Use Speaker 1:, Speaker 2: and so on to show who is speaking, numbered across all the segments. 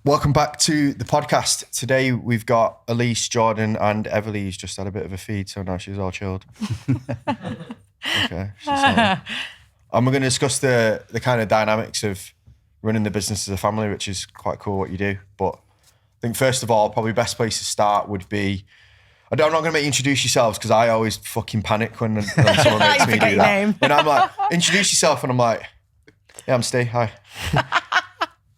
Speaker 1: Welcome back to the podcast. Today we've got Elisse, Jordan, and Everly's just had a bit of a feed, so now she's all chilled. Okay. And we're going to discuss the kind of dynamics of running the business as a family, which is quite cool what you do. But I think first of all, probably best place to start would be, I'm not going to make you introduce yourselves because I always fucking panic when someone makes me do that. When I'm like, introduce yourself, and I'm like, yeah, I'm Steve, hi.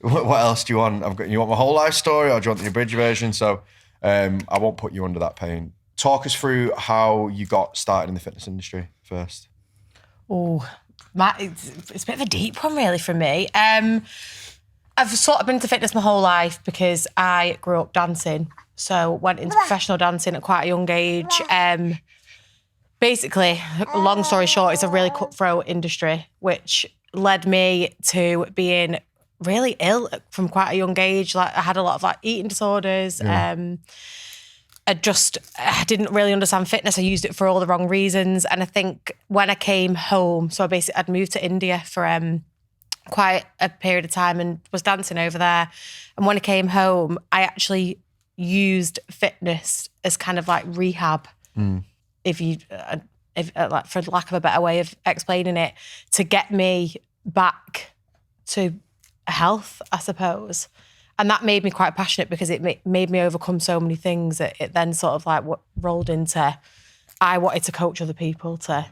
Speaker 1: What else do you want? You want my whole life story, or do you want the abridged version? So I won't put you under that pain. Talk us through how you got started in the fitness industry first.
Speaker 2: Oh, it's a bit of a deep one really for me. I've sort of been into fitness my whole life because I grew up dancing. So went into professional dancing at quite a young age. Basically, long story short, it's a really cutthroat industry, which led me to being really ill from quite a young age. Like I had a lot of eating disorders. Yeah. I didn't really understand fitness. I used it for all the wrong reasons. And I think when I came home, so I'd moved to India for quite a period of time and was dancing over there. And when I came home, I actually used fitness as kind of like rehab, if for lack of a better way of explaining it, to get me back to health, I suppose. And that made me quite passionate because it made me overcome so many things that it then sort of like rolled into, I wanted to coach other people to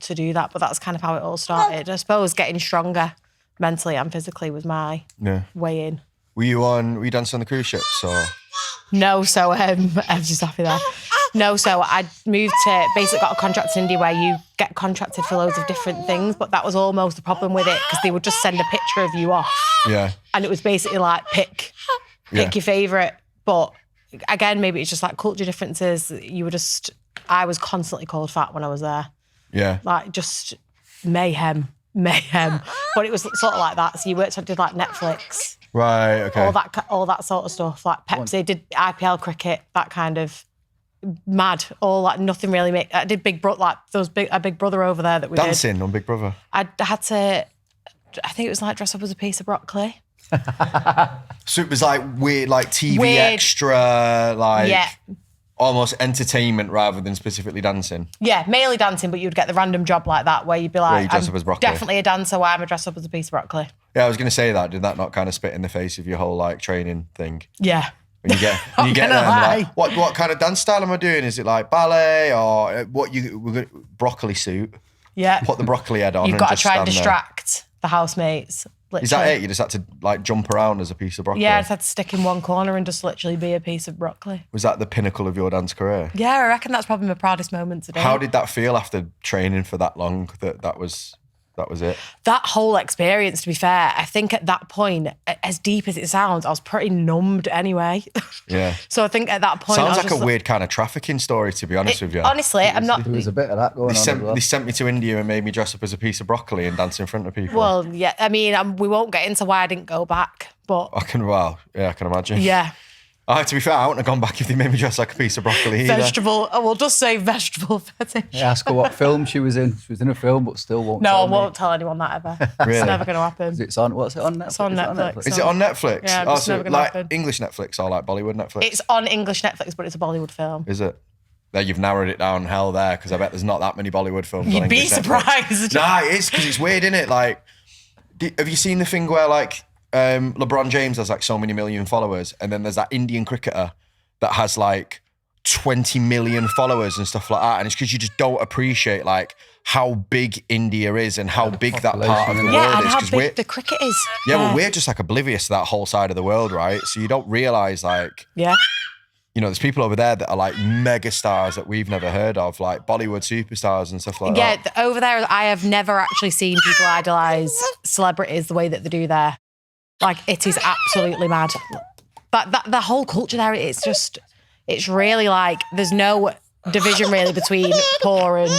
Speaker 2: do that. But that's kind of how it all started. I suppose getting stronger mentally and physically was my way in.
Speaker 1: Were you dancing on the cruise ships or?
Speaker 2: No, so I'm just happy there. No, so I moved to, basically got a contract in India where you get contracted for loads of different things, but that was almost the problem with it because they would just send a picture of you off. Yeah. And it was basically like, pick your favourite. But again, maybe it's just like culture differences. I was constantly called fat when I was there. Yeah. Like just mayhem. But it was sort of like that. So you did like Netflix.
Speaker 1: Right, okay.
Speaker 2: All that sort of stuff. Like Pepsi, did IPL cricket, that kind of mad. All like nothing really I did Big Brother, like there was a Big Brother over there that we
Speaker 1: dancing on Big Brother.
Speaker 2: I had to, I think it was like dress up as a piece of broccoli.
Speaker 1: So it was like weird, like TV extra, like almost entertainment rather than specifically dancing.
Speaker 2: Yeah, mainly dancing, but you'd get the random job like that where you'd be like,
Speaker 1: dress up as broccoli.
Speaker 2: Definitely a dancer, why am I dressed up as a piece of broccoli?
Speaker 1: Yeah, I was going to say that. Did that not kind of spit in the face of your whole like training thing?
Speaker 2: Yeah.
Speaker 1: When you get there, like, what kind of dance style am I doing? Is it like ballet or broccoli suit?
Speaker 2: Yeah.
Speaker 1: Put the broccoli head on.
Speaker 2: You've got to try and distract the housemates. Literally.
Speaker 1: Is that it? You just had to like jump around as a piece of broccoli?
Speaker 2: Yeah, I just had to stick in one corner and just literally be a piece of broccoli.
Speaker 1: Was that the pinnacle of your dance career?
Speaker 2: Yeah, I reckon that's probably my proudest moment today.
Speaker 1: How did that feel after training for that long that was it?
Speaker 2: That whole experience, to be fair, I think at that point, as deep as it sounds, I was pretty numbed anyway. Yeah. So I think at that point...
Speaker 1: Sounds like a weird kind of trafficking story, to be honest with you.
Speaker 2: Honestly, I'm not...
Speaker 3: There was a bit of that going on.
Speaker 1: They sent me to India and made me dress up as a piece of broccoli and dance in front of people.
Speaker 2: Well, yeah, I mean, we won't get into why I didn't go back, but...
Speaker 1: I can imagine.
Speaker 2: Yeah.
Speaker 1: To be fair, I wouldn't have gone back if they made me dress like a piece of broccoli either.
Speaker 2: We'll just say vegetable fetish.
Speaker 3: Yeah, ask her what film she was in. She was in a film, but still won't tell
Speaker 2: I won't tell anyone that ever.
Speaker 1: Really?
Speaker 2: It's never going to happen.
Speaker 3: What's it on Netflix?
Speaker 2: It's on Netflix.
Speaker 1: Is it on Netflix?
Speaker 2: Yeah, it's never going to happen.
Speaker 1: English Netflix or like Bollywood Netflix?
Speaker 2: It's on English Netflix, but it's a Bollywood film.
Speaker 1: Is it? There, you've narrowed it down hell there, because I bet there's not that many Bollywood films
Speaker 2: You'd
Speaker 1: on
Speaker 2: be
Speaker 1: English
Speaker 2: surprised.
Speaker 1: Netflix. Nah, it is, because it's weird, isn't it? Like, have you seen the thing where like LeBron James has like so many million followers, and then there's that Indian cricketer that has like 20 million followers and stuff like that, and it's because you just don't appreciate like how big India is and how big that part of the world is.
Speaker 2: Yeah, and how big the cricket is.
Speaker 1: Yeah, well, we're just like oblivious to that whole side of the world, right? So you don't realise like, there's people over there that are like mega stars that we've never heard of, like Bollywood superstars and stuff like that.
Speaker 2: Yeah, over there, I have never actually seen people idolise celebrities the way that they do there. Like, it is absolutely mad. But the whole culture there, it's really like, there's no division really between poor and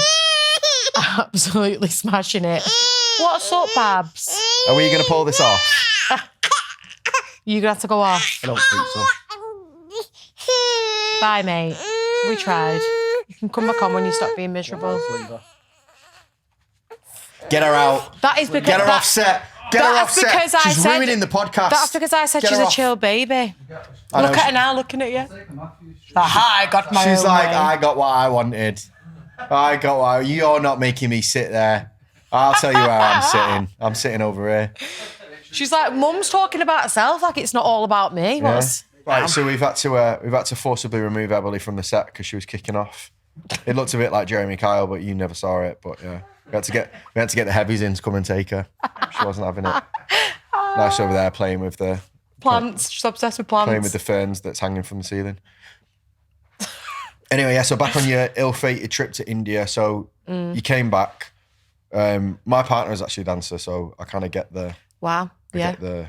Speaker 2: absolutely smashing it. What's up, Babs?
Speaker 1: Are we going to pull this off?
Speaker 2: You're going to have to go off.
Speaker 3: I don't think so.
Speaker 2: Bye, mate. We tried. You can come back on when you stop being miserable.
Speaker 1: Get her out.
Speaker 2: That is because
Speaker 1: Get her off set. Get her off
Speaker 2: That's because
Speaker 1: set.
Speaker 2: I
Speaker 1: She's
Speaker 2: said-
Speaker 1: ruining the podcast.
Speaker 2: That's because I said
Speaker 1: Get
Speaker 2: she's
Speaker 1: her
Speaker 2: a
Speaker 1: off.
Speaker 2: chill baby.
Speaker 1: I
Speaker 2: Look
Speaker 1: know,
Speaker 2: at her now, looking at you. Aha, I got my
Speaker 1: She's
Speaker 2: own
Speaker 1: like,
Speaker 2: way.
Speaker 1: I got what I wanted. You're not making me sit there. I'll tell you where I'm sitting. I'm sitting over here.
Speaker 2: She's like, Mum's talking about herself, like it's not all about me.
Speaker 1: Yeah.
Speaker 2: What's...
Speaker 1: Right, so we've had to forcibly remove Emily from the set because she was kicking off. It looked a bit like Jeremy Kyle, but you never saw it. But yeah, we had to get the heavies in to come and take her. She wasn't having it. Nice over there playing with the
Speaker 2: Plants, she's obsessed with plants.
Speaker 1: playing with the ferns that's hanging from the ceiling. Anyway, yeah. So back on your ill-fated trip to India. So you came back. My partner is actually a dancer, so I kind of get the.
Speaker 2: Wow. Yeah.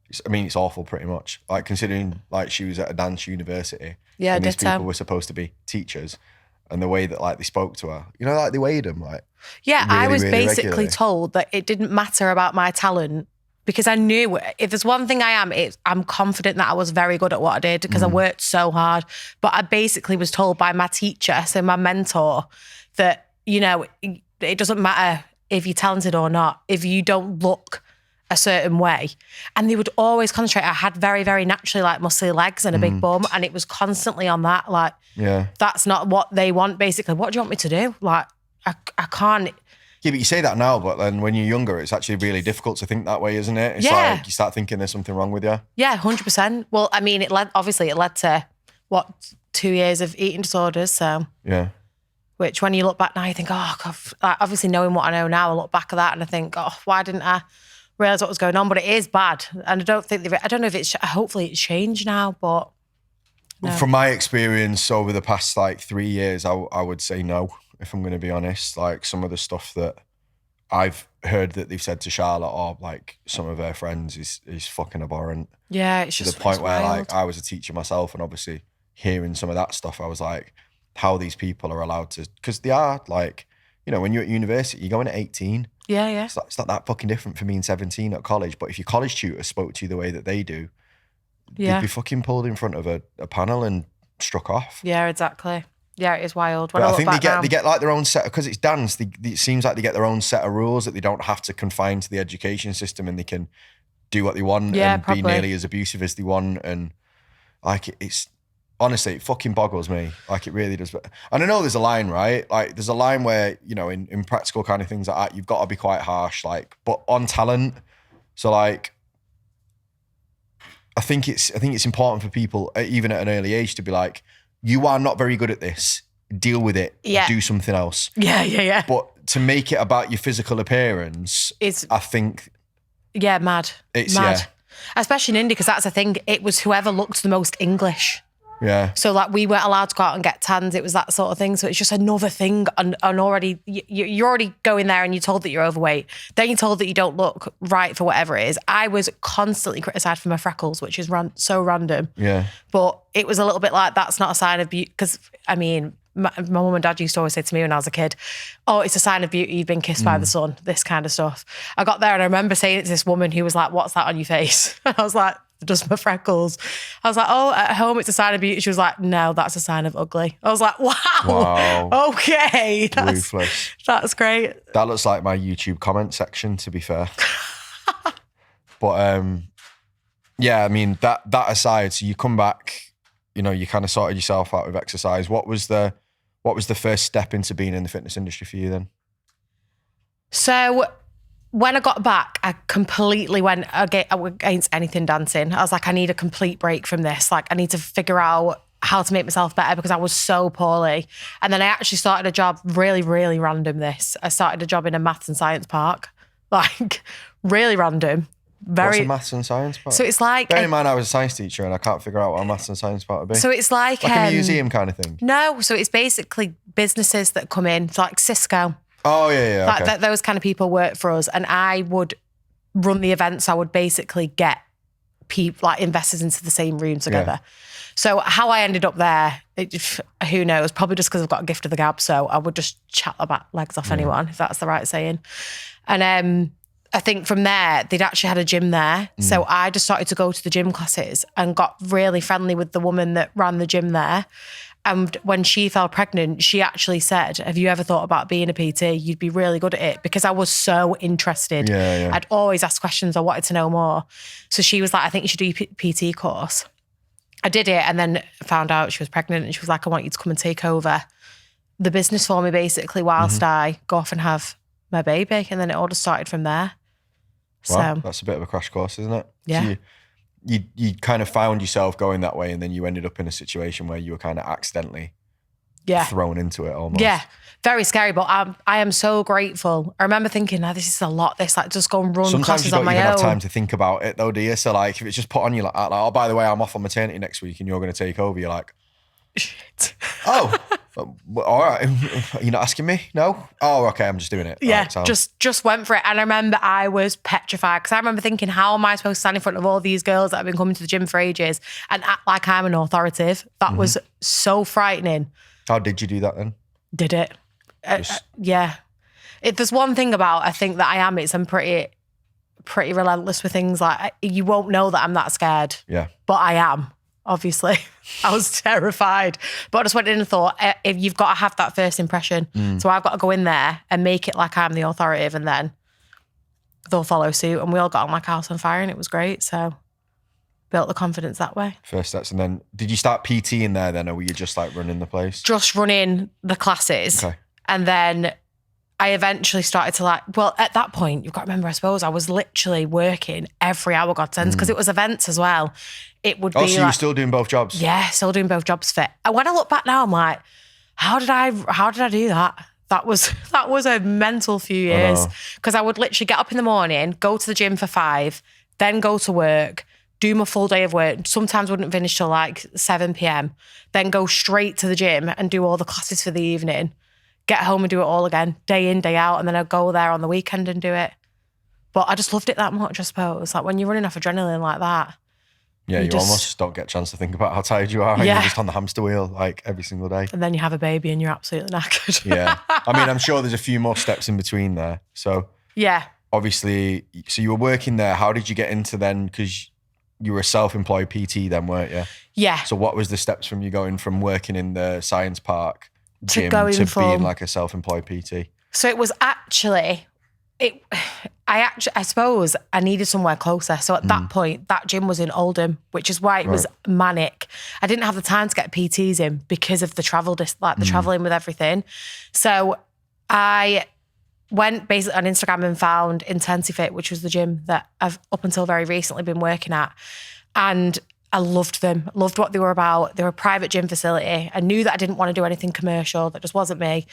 Speaker 1: It's awful pretty much. Like considering like she was at a dance university.
Speaker 2: Yeah,
Speaker 1: and these
Speaker 2: ditto.
Speaker 1: people were supposed to be teachers. And the way that like they spoke to her, like they weighed them like.
Speaker 2: Yeah, I
Speaker 1: really,
Speaker 2: was
Speaker 1: really
Speaker 2: basically
Speaker 1: regularly.
Speaker 2: told that it didn't matter about my talent because I knew if there's one thing I'm confident that I was very good at what I did because I worked so hard. But I basically was told by my teacher, so my mentor, that, it doesn't matter if you're talented or not, if you don't look a certain way. And they would always concentrate. I had very, very naturally like muscly legs and a big bum, and it was constantly on that. Like,
Speaker 1: Yeah.
Speaker 2: that's not what they want, basically. What do you want me to do? Like, I can't.
Speaker 1: Yeah, but you say that now, but then when you're younger, it's actually really difficult to think that way, isn't it? It's
Speaker 2: Yeah.
Speaker 1: like you start thinking there's something wrong with you.
Speaker 2: Yeah, 100%. Well, I mean, it led to 2 years of eating disorders. So,
Speaker 1: Yeah.
Speaker 2: which when you look back now, you think, oh, God, like, obviously knowing what I know now, I look back at that and I think, oh, why didn't I realize what was going on? But it is bad. And I don't know if it's, hopefully it's changed now, but. No.
Speaker 1: From my experience over the past like 3 years, I would say no, if I'm going to be honest. Like some of the stuff that I've heard that they've said to Charlotte or like some of her friends is fucking abhorrent.
Speaker 2: Yeah, it's
Speaker 1: To
Speaker 2: just
Speaker 1: the point
Speaker 2: it's
Speaker 1: where
Speaker 2: wild.
Speaker 1: like I was a teacher myself, and obviously hearing some of that stuff, I was like, how these people are allowed to, because they are like, when you're at university, you're going at 18.
Speaker 2: Yeah.
Speaker 1: It's not that fucking different for me in 17 at college. But if your college tutor spoke to you the way that they do,
Speaker 2: Yeah.
Speaker 1: they'd be fucking pulled in front of a panel and struck off.
Speaker 2: Yeah, exactly. Yeah, it is wild.
Speaker 1: But
Speaker 2: When
Speaker 1: I
Speaker 2: look
Speaker 1: think
Speaker 2: back
Speaker 1: they get like their own set, because it's dance. It seems like they get their own set of rules that they don't have to confine to the education system, and they can do what they want and
Speaker 2: probably.
Speaker 1: be nearly as abusive as they want. And like it's honestly, it fucking boggles me. Like it really does. And I know there's a line, right? Like there's a line where in practical kind of things like that, you've got to be quite harsh. Like, but on talent, so like. I think it's important for people, even at an early age, to be like, you are not very good at this. Deal with it.
Speaker 2: Yeah.
Speaker 1: Do something else.
Speaker 2: Yeah.
Speaker 1: But to make it about your physical appearance, I think
Speaker 2: Yeah, mad.
Speaker 1: it's
Speaker 2: Mad. Especially in India, because that's the thing. It was whoever looked the most English.
Speaker 1: yeah.
Speaker 2: So like we weren't allowed to go out and get tans. It was that sort of thing. So it's just another thing. And already, you're already going there and you're told that you're overweight. Then you're told that you don't look right for whatever it is. I was constantly criticised for my freckles, which is so random.
Speaker 1: Yeah.
Speaker 2: But it was a little bit like, that's not a sign of beauty. Because, I mean, my mum and dad used to always say to me when I was a kid, oh, it's a sign of beauty, you've been kissed by the sun, this kind of stuff. I got there and I remember saying it to this woman who was like, what's that on your face? And I was like, just my freckles. I was like, oh, at home it's a sign of beauty. She was like, no, that's a sign of ugly. I was like, wow. Okay.
Speaker 1: Ruthless.
Speaker 2: That's great.
Speaker 1: That looks like my YouTube comment section, to be fair. But yeah, I mean, that aside, so you come back, you kind of sorted yourself out with exercise. What was the first step into being in the fitness industry for you then?
Speaker 2: So when I got back, I completely went against anything dancing. I was like, I need a complete break from this. Like, I need to figure out how to make myself better because I was so poorly. And then I actually started a job, really, really random this. I started a job in a maths and science park. Like, really random.
Speaker 1: What's a maths and science part?
Speaker 2: So it's like...
Speaker 1: Bear in mind, I was a science teacher and I can't figure out what a maths and science part would be.
Speaker 2: So it's like
Speaker 1: a museum kind of thing?
Speaker 2: No, so it's basically businesses that come in, so like Cisco.
Speaker 1: Oh, yeah,
Speaker 2: Like
Speaker 1: okay.
Speaker 2: those kind of people work for us, and I would run the events. I would basically get people, like investors, into the same room together.
Speaker 1: Yeah.
Speaker 2: So how I ended up there, who knows? Probably just because I've got a gift of the gab. So I would just chat about legs off anyone, if that's the right saying. And I think from there, they'd actually had a gym there. So I just started to go to the gym classes and got really friendly with the woman that ran the gym there. And when she fell pregnant, she actually said, have you ever thought about being a PT? You'd be really good at it, because I was so interested.
Speaker 1: Yeah.
Speaker 2: I'd always ask questions. I wanted to know more. So she was like, I think you should do a PT course. I did it and then found out she was pregnant, and she was like, I want you to come and take over the business for me, basically, whilst I go off and have my baby. And then it all just started from there.
Speaker 1: Wow,
Speaker 2: So
Speaker 1: that's a bit of a crash course, isn't it?
Speaker 2: Yeah.
Speaker 1: So you kind of found yourself going that way, and then you ended up in a situation where you were kind of accidentally thrown into it almost.
Speaker 2: Yeah, very scary, but I am so grateful. I remember thinking, this is a lot. This, like, just go and run
Speaker 1: Sometimes
Speaker 2: classes
Speaker 1: you
Speaker 2: on
Speaker 1: don't
Speaker 2: my
Speaker 1: even
Speaker 2: own.
Speaker 1: have time to think about it though, do you? So like, if it's just put on you like that, like, oh, by the way, I'm off on maternity next week and you're going to take over, you're like,
Speaker 2: Shit.
Speaker 1: oh, all right. You're not asking me? No? Oh, okay, I'm just doing it.
Speaker 2: Yeah,
Speaker 1: Right, so.
Speaker 2: just went for it. And I remember I was petrified, because I remember thinking, how am I supposed to stand in front of all these girls that have been coming to the gym for ages and act like I'm an authoritative? That was so frightening.
Speaker 1: How did you do that then?
Speaker 2: Did it. Yeah. If there's one thing about, I think that I am, I'm pretty relentless with things. Like, you won't know that I'm that scared.
Speaker 1: Yeah.
Speaker 2: But I am, obviously. I was terrified. But I just went in and thought, if you've got to have that first impression. So I've got to go in there and make it like I'm the authoritative, and then they'll follow suit. And we all got on like a house on fire, and it was great. So built the confidence that way.
Speaker 1: First steps. And then did you start PT in there then, or were you just like running the place?
Speaker 2: Just running the classes.
Speaker 1: Okay.
Speaker 2: And then I eventually started to at that point, you've got to remember, I suppose I was literally working every hour God sends, because it was events as well. It would be
Speaker 1: so you were still doing both jobs?
Speaker 2: Yeah, still doing both jobs fit. And when I look back now, I'm like, how did I do that? That was a mental few years, because I would literally get up in the morning, go to the gym for 5, then go to work, do my full day of work. Sometimes wouldn't finish till like 7 p.m. Then go straight to the gym and do all the classes for the evening. Get home and do it all again, day in, day out. And then I'd go there on the weekend and do it. But I just loved it that much, I suppose. Like, when you're running off adrenaline like that.
Speaker 1: Yeah, you almost don't get a chance to think about how tired you are. And you're just on the hamster wheel like every single day.
Speaker 2: And then you have a baby and you're absolutely knackered.
Speaker 1: Yeah. I mean, I'm sure there's a few more steps in between there. So
Speaker 2: yeah.
Speaker 1: Obviously, so you were working there. How did you get into then? Because you were a self-employed PT then, weren't you?
Speaker 2: Yeah.
Speaker 1: So what was the steps from you going from working in the science park gym
Speaker 2: to
Speaker 1: being like a self-employed PT?
Speaker 2: So it was actually, I suppose I needed somewhere closer. So at that point, that gym was in Oldham, which is why it was manic. I didn't have the time to get PTs in because of the travel, the traveling with everything. So I went basically on Instagram and found Intensifit, which was the gym that I've up until very recently been working at. And I loved them, loved what they were about. They were a private gym facility. I knew that I didn't want to do anything commercial. That just wasn't me.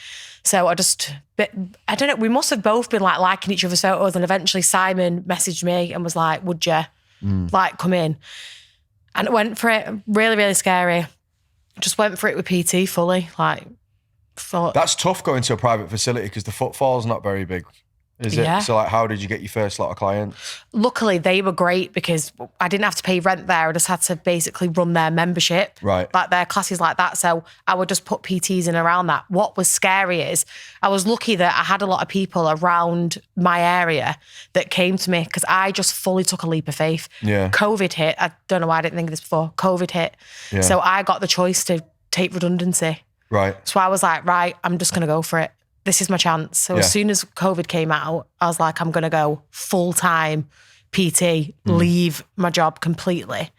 Speaker 2: So I don't know, we must have both been like liking each other's photos, and eventually Simon messaged me and was like, would you like come in? And I went for it. Really, really scary. Just went for it with PT fully.
Speaker 1: That's tough going to a private facility because the footfall's not very big, is it?
Speaker 2: Yeah.
Speaker 1: So like, how did you get your first lot of clients?
Speaker 2: Luckily, they were great because I didn't have to pay rent there. I just had to basically run their membership,
Speaker 1: right?
Speaker 2: Like their classes like that. So I would just put PTs in around that. What was scary is I was lucky that I had a lot of people around my area that came to me because I just fully took a leap of faith.
Speaker 1: Yeah.
Speaker 2: COVID hit. I don't know why I didn't think of this before. COVID hit.
Speaker 1: Yeah.
Speaker 2: So I got the choice to take redundancy.
Speaker 1: Right.
Speaker 2: So I was like, right, I'm just going to go for it. This is my chance. So as soon as COVID came out, I was like, I'm going to go full-time PT, leave my job completely.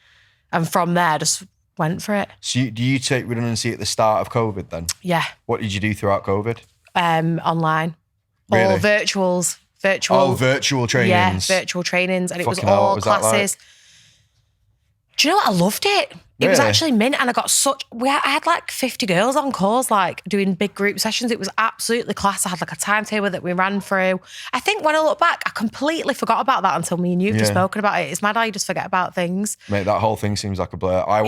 Speaker 2: And from there, just went for it.
Speaker 1: So do you take redundancy at the start of COVID then?
Speaker 2: Yeah.
Speaker 1: What did you do throughout COVID?
Speaker 2: Online.
Speaker 1: Really?
Speaker 2: All virtuals.
Speaker 1: Oh, virtual trainings.
Speaker 2: Yeah, virtual trainings. And it was
Speaker 1: Fucking hell,
Speaker 2: all
Speaker 1: what was that
Speaker 2: classes.
Speaker 1: like?
Speaker 2: Do you know what? I loved it. It was
Speaker 1: Really?
Speaker 2: actually mint, and I got I had like 50 girls on calls, like doing big group sessions. It was absolutely class. I had like a timetable that we ran through. I think when I look back, I completely forgot about that until me and you've just spoken about it. It's mad how you just forget about things.
Speaker 1: Mate, that whole thing seems like a blur. I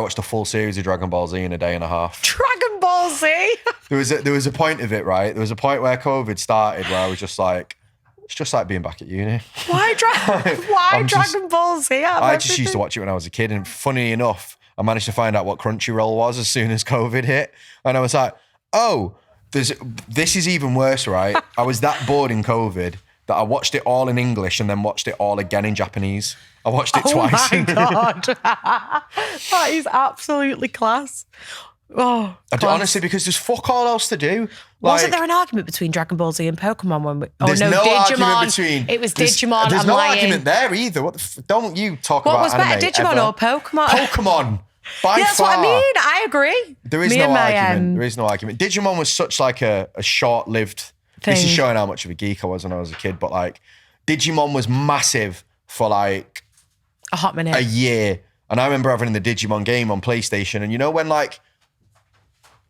Speaker 1: watched a full series of Dragon Ball Z in a day and a half.
Speaker 2: Dragon Ball Z.
Speaker 1: There was a point of it, right? There was a point where COVID started where I was just like, it's just like being back at uni.
Speaker 2: Why Dragon Ball Z?
Speaker 1: I just used to watch it when I was a kid, and funny enough, I managed to find out what Crunchyroll was as soon as COVID hit, and I was like, oh, this is even worse, right? I was that bored in COVID that I watched it all in English and then watched it all again in Japanese. I watched it twice.
Speaker 2: Oh my God. That is absolutely class. Oh,
Speaker 1: Honestly, because there's fuck all else to do.
Speaker 2: Wasn't there an argument between Dragon Ball Z and Pokemon when we... Oh,
Speaker 1: there's
Speaker 2: no,
Speaker 1: argument
Speaker 2: Digimon.
Speaker 1: between...
Speaker 2: It was Digimon.
Speaker 1: There's
Speaker 2: I'm
Speaker 1: no
Speaker 2: lying.
Speaker 1: argument there either. Don't you talk about
Speaker 2: What was
Speaker 1: anime
Speaker 2: better, Digimon
Speaker 1: ever.
Speaker 2: or Pokemon?
Speaker 1: Pokemon. By
Speaker 2: Yeah, that's
Speaker 1: far.
Speaker 2: what I mean. I agree.
Speaker 1: There is no argument. There is no argument. Digimon was such like a short-lived... This is
Speaker 2: Thing.
Speaker 1: showing how much of a geek I was when I was a kid, but like Digimon was massive for like
Speaker 2: A hot minute.
Speaker 1: a year. And I remember having the Digimon game on PlayStation. And you know when like...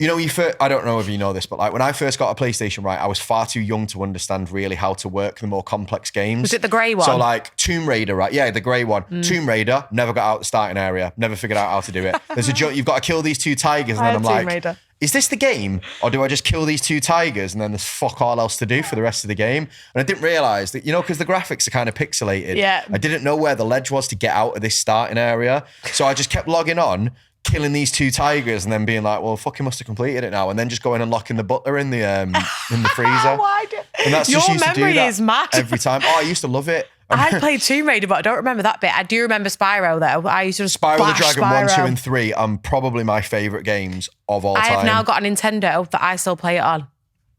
Speaker 1: You know, I don't know if you know this, but like when I first got a PlayStation, right, I was far too young to understand really how to work the more complex games.
Speaker 2: Was it the grey one?
Speaker 1: So like Tomb Raider, right? Yeah, the grey one. Tomb Raider, never got out the starting area, never figured out how to do it. There's a joke, you've got to kill these 2 tigers. And
Speaker 2: I
Speaker 1: then I'm
Speaker 2: had Tomb
Speaker 1: like,
Speaker 2: Raider.
Speaker 1: is this the game? Or do I just kill these 2 tigers and then there's fuck all else to do for the rest of the game? And I didn't realise that, you know, because the graphics are kind of pixelated.
Speaker 2: Yeah.
Speaker 1: I didn't know where the ledge was to get out of this starting area. So I just kept logging on, killing these 2 tigers and then being like, well, fucking must have completed it now. And then just going and locking the butler in the freezer.
Speaker 2: Why do...
Speaker 1: And that's
Speaker 2: Your
Speaker 1: just used to do
Speaker 2: memory
Speaker 1: that
Speaker 2: is mad.
Speaker 1: every time. Oh, I used to love it.
Speaker 2: I played Tomb Raider, but I don't remember that bit. I do remember Spyro, though. I used to just
Speaker 1: Spyro the
Speaker 2: bash
Speaker 1: Dragon
Speaker 2: Spyro.
Speaker 1: 1, 2 and 3 are probably my favourite games of all
Speaker 2: I
Speaker 1: time.
Speaker 2: have now got a Nintendo that I still play it on.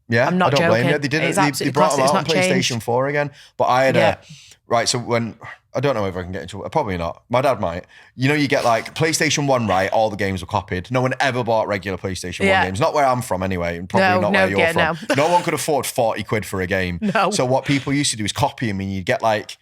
Speaker 1: Yeah,
Speaker 2: I'm not
Speaker 1: I don't blame
Speaker 2: joking.
Speaker 1: you. They did it.
Speaker 2: It's
Speaker 1: They
Speaker 2: absolutely
Speaker 1: brought them
Speaker 2: classic.
Speaker 1: out on
Speaker 2: It's not
Speaker 1: PlayStation
Speaker 2: changed.
Speaker 1: 4 again. But I had
Speaker 2: Yeah.
Speaker 1: right, so when... I don't know if I can get into it. Probably not. My dad might. You know, you get like PlayStation 1, right? All the games were copied. No one ever bought regular PlayStation 1 games. Not where I'm from anyway, and probably not where you're from. No one could afford 40 quid for a game.
Speaker 2: No.
Speaker 1: So what people used to do is copy them and you'd get like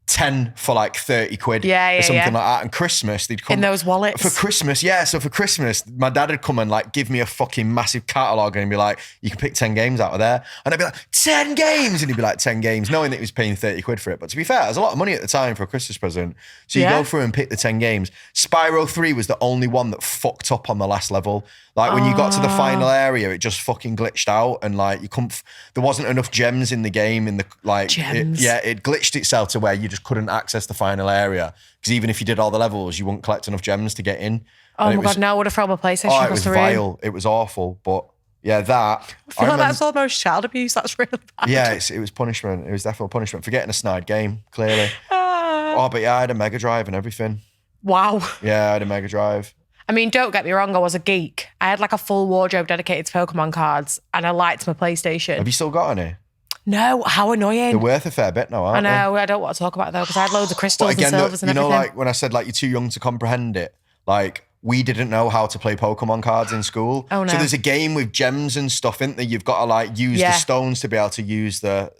Speaker 1: 10 for like 30 quid
Speaker 2: Yeah,
Speaker 1: or something
Speaker 2: yeah.
Speaker 1: like that. And Christmas, they'd come...
Speaker 2: In those wallets.
Speaker 1: For Christmas, yeah. So for Christmas, my dad would come and like give me a fucking massive catalogue and be like, you can pick 10 games out of there. And I'd be like, 10 games? And he'd be like, 10 games, knowing that he was paying 30 quid for it. But to be fair, it was a lot of money at the time for a Christmas present. So you
Speaker 2: Yeah.
Speaker 1: go through and pick the 10 games. Spyro 3 was the only one that fucked up on the last level. Like when you got to the final area, it just fucking glitched out and like you couldn't, there wasn't enough gems in the game in the like,
Speaker 2: Gems.
Speaker 1: it glitched itself to where you just couldn't access the final area. Because even if you did all the levels, you wouldn't collect enough gems to get in.
Speaker 2: Oh
Speaker 1: And
Speaker 2: my God, no, I would have thrown my PlayStation
Speaker 1: Oh, it
Speaker 2: across
Speaker 1: was
Speaker 2: the room.
Speaker 1: vile. It was awful. But yeah, that.
Speaker 2: I feel like that's almost child abuse. That's really bad.
Speaker 1: Yeah, it was punishment. It was definitely punishment for getting a snide game, clearly. Oh, but yeah, I had a Mega Drive and everything.
Speaker 2: Wow.
Speaker 1: Yeah, I had a Mega Drive.
Speaker 2: I mean, don't get me wrong, I was a geek. I had like a full wardrobe dedicated to Pokemon cards and I liked my PlayStation.
Speaker 1: Have you still got any?
Speaker 2: No, how annoying.
Speaker 1: They're worth a fair bit now,
Speaker 2: I
Speaker 1: aren't they?
Speaker 2: know, I don't want to talk about it though because I had loads of crystals
Speaker 1: But again,
Speaker 2: and silvers and
Speaker 1: you know,
Speaker 2: everything.
Speaker 1: like when I said like you're too young to comprehend it, like we didn't know how to play Pokemon cards in school.
Speaker 2: Oh, no.
Speaker 1: So there's a game with gems and stuff, isn't there? You've got to like use the stones to be able to use the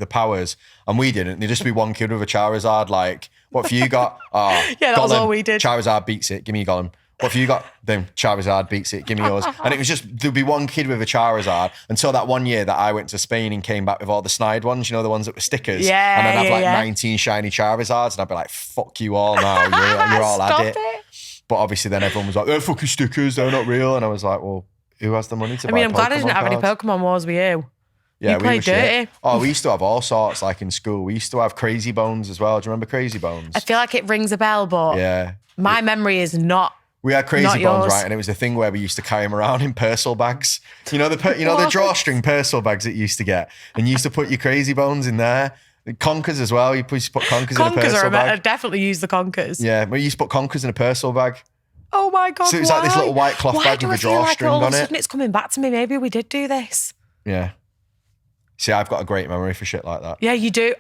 Speaker 1: powers. And we didn't. There'd just be one kid with a Charizard, like, what have you got? Oh,
Speaker 2: Yeah, that was
Speaker 1: Golem.
Speaker 2: all we did.
Speaker 1: Charizard beats it. Give me your Golem. What have you got? Then Charizard beats it. Give me yours. And it was just, there'd be one kid with a Charizard until that one year that I went to Spain and came back with all the snide ones, you know, the ones that were stickers.
Speaker 2: Yeah,
Speaker 1: And I'd have like
Speaker 2: yeah.
Speaker 1: 19 shiny Charizards and I'd be like, fuck you all now. You're all
Speaker 2: Stop
Speaker 1: at it. But obviously then everyone was like, they're fucking stickers. They're not real. And I was like, well, who has the money to buy
Speaker 2: I mean, I'm glad I
Speaker 1: Pokemon
Speaker 2: didn't have any
Speaker 1: cards?
Speaker 2: Pokemon Wars with you.
Speaker 1: Yeah,
Speaker 2: You
Speaker 1: we
Speaker 2: played
Speaker 1: were shit.
Speaker 2: dirty.
Speaker 1: Oh, we used to have all sorts, like in school. We used to have Crazy Bones as well. Do you remember Crazy Bones?
Speaker 2: I feel like it rings a bell, but
Speaker 1: Yeah.
Speaker 2: my memory is not.
Speaker 1: We had Crazy
Speaker 2: Not
Speaker 1: Bones,
Speaker 2: yours.
Speaker 1: right? And it was the thing where we used to carry them around in Purcell bags. You know the drawstring Purcell bags that you used to get? And you used to put your Crazy Bones in there. Conkers as well. You used to put Conkers in a
Speaker 2: Conkers
Speaker 1: Purcell
Speaker 2: I
Speaker 1: bag.
Speaker 2: definitely use the Conkers.
Speaker 1: Yeah, we used to put Conkers in a Purcell bag.
Speaker 2: Oh my God,
Speaker 1: So it was like this little white cloth
Speaker 2: Why
Speaker 1: bag
Speaker 2: do
Speaker 1: with
Speaker 2: I
Speaker 1: a
Speaker 2: feel like
Speaker 1: drawstring
Speaker 2: all
Speaker 1: on
Speaker 2: of a
Speaker 1: it?
Speaker 2: sudden it's coming back to me? Maybe we did do this.
Speaker 1: Yeah. See, I've got a great memory for shit like that.
Speaker 2: Yeah, you do.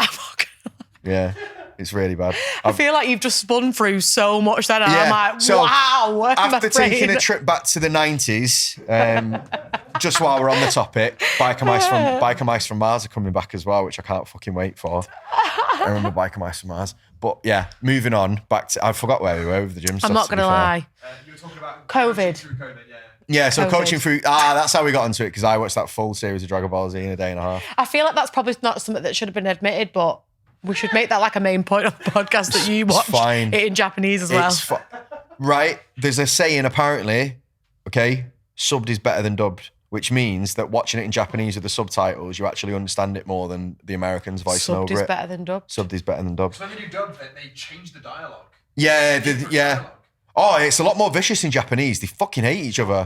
Speaker 1: Yeah. It's really bad.
Speaker 2: I feel like you've just spun through so much then. And
Speaker 1: Yeah,
Speaker 2: I'm like,
Speaker 1: so
Speaker 2: wow.
Speaker 1: After taking a trip back to the 90s, just while we're on the topic, Biker Mice from Mars are coming back as well, which I can't fucking wait for. I remember Biker Mice from Mars. But yeah, moving on back to, I forgot where we were with the gym stuff.
Speaker 2: I'm not going to lie.
Speaker 4: You were talking about
Speaker 2: COVID.
Speaker 4: through COVID, yeah.
Speaker 1: Yeah, so
Speaker 2: COVID.
Speaker 1: coaching through, that's how we got into it, because I watched that full series of Dragon Ball Z in a day and a half.
Speaker 2: I feel like that's probably not something that should have been admitted, but we should make that like a main point of the podcast that you watch
Speaker 1: fine.
Speaker 2: it in Japanese as well.
Speaker 1: It's right, there's a saying apparently, okay, subbed is better than dubbed, which means that watching it in Japanese with the subtitles, you actually understand it more than the Americans voicing
Speaker 2: Subbed
Speaker 1: over
Speaker 2: is
Speaker 1: it.
Speaker 2: better than dubbed.
Speaker 1: Subbed is better than dubbed.
Speaker 4: So when they do dub, they change the dialogue.
Speaker 1: Yeah,
Speaker 4: Different
Speaker 1: yeah.
Speaker 4: dialogue.
Speaker 1: Oh, it's a lot more vicious in Japanese. They fucking hate each other.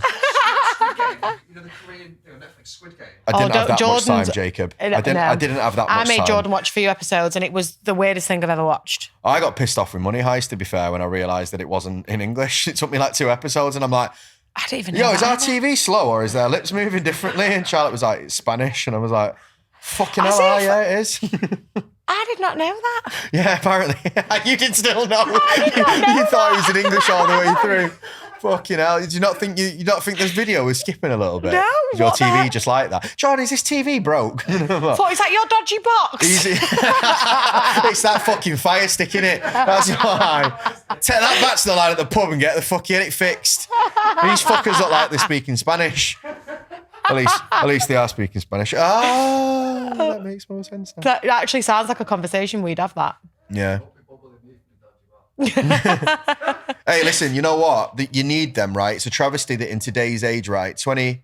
Speaker 4: You know the Korean Netflix Squid Game?
Speaker 1: I didn't have that much
Speaker 2: Jordan's-
Speaker 1: time, Jacob. I didn't have that much
Speaker 2: I made
Speaker 1: time.
Speaker 2: Jordan watch a few episodes, and it was the weirdest thing I've ever watched.
Speaker 1: I got pissed off with Money Heist, to be fair, when I realised that it wasn't in English. It took me like 2 episodes, and I'm like,
Speaker 2: I don't even know.
Speaker 1: yo, is our
Speaker 2: that.
Speaker 1: TV slow or is their lips moving differently? And Charlotte was like, it's Spanish. And I was like, fucking hell, yeah, it is.
Speaker 2: I did not know that.
Speaker 1: Yeah, apparently. You did still know.
Speaker 2: I did not know
Speaker 1: You thought it
Speaker 2: that.
Speaker 1: was in English all the way through. Fucking hell. Did you not think this video was skipping a little bit?
Speaker 2: No,
Speaker 1: Is your
Speaker 2: what the
Speaker 1: TV
Speaker 2: heck?
Speaker 1: just like that? John, is this TV broke?
Speaker 2: Thought it's like your dodgy box.
Speaker 1: Easy. It's that fucking fire stick, in it. That's why. Take that back to the line at the pub and get the fucking it fixed. These fuckers look like they're speaking Spanish. At least they are speaking Spanish. Ah, that makes more sense now.
Speaker 2: That actually sounds like a conversation we'd have. That.
Speaker 1: Yeah. Hey, listen, you know what? You need them, right? It's a travesty that in today's age, right? What year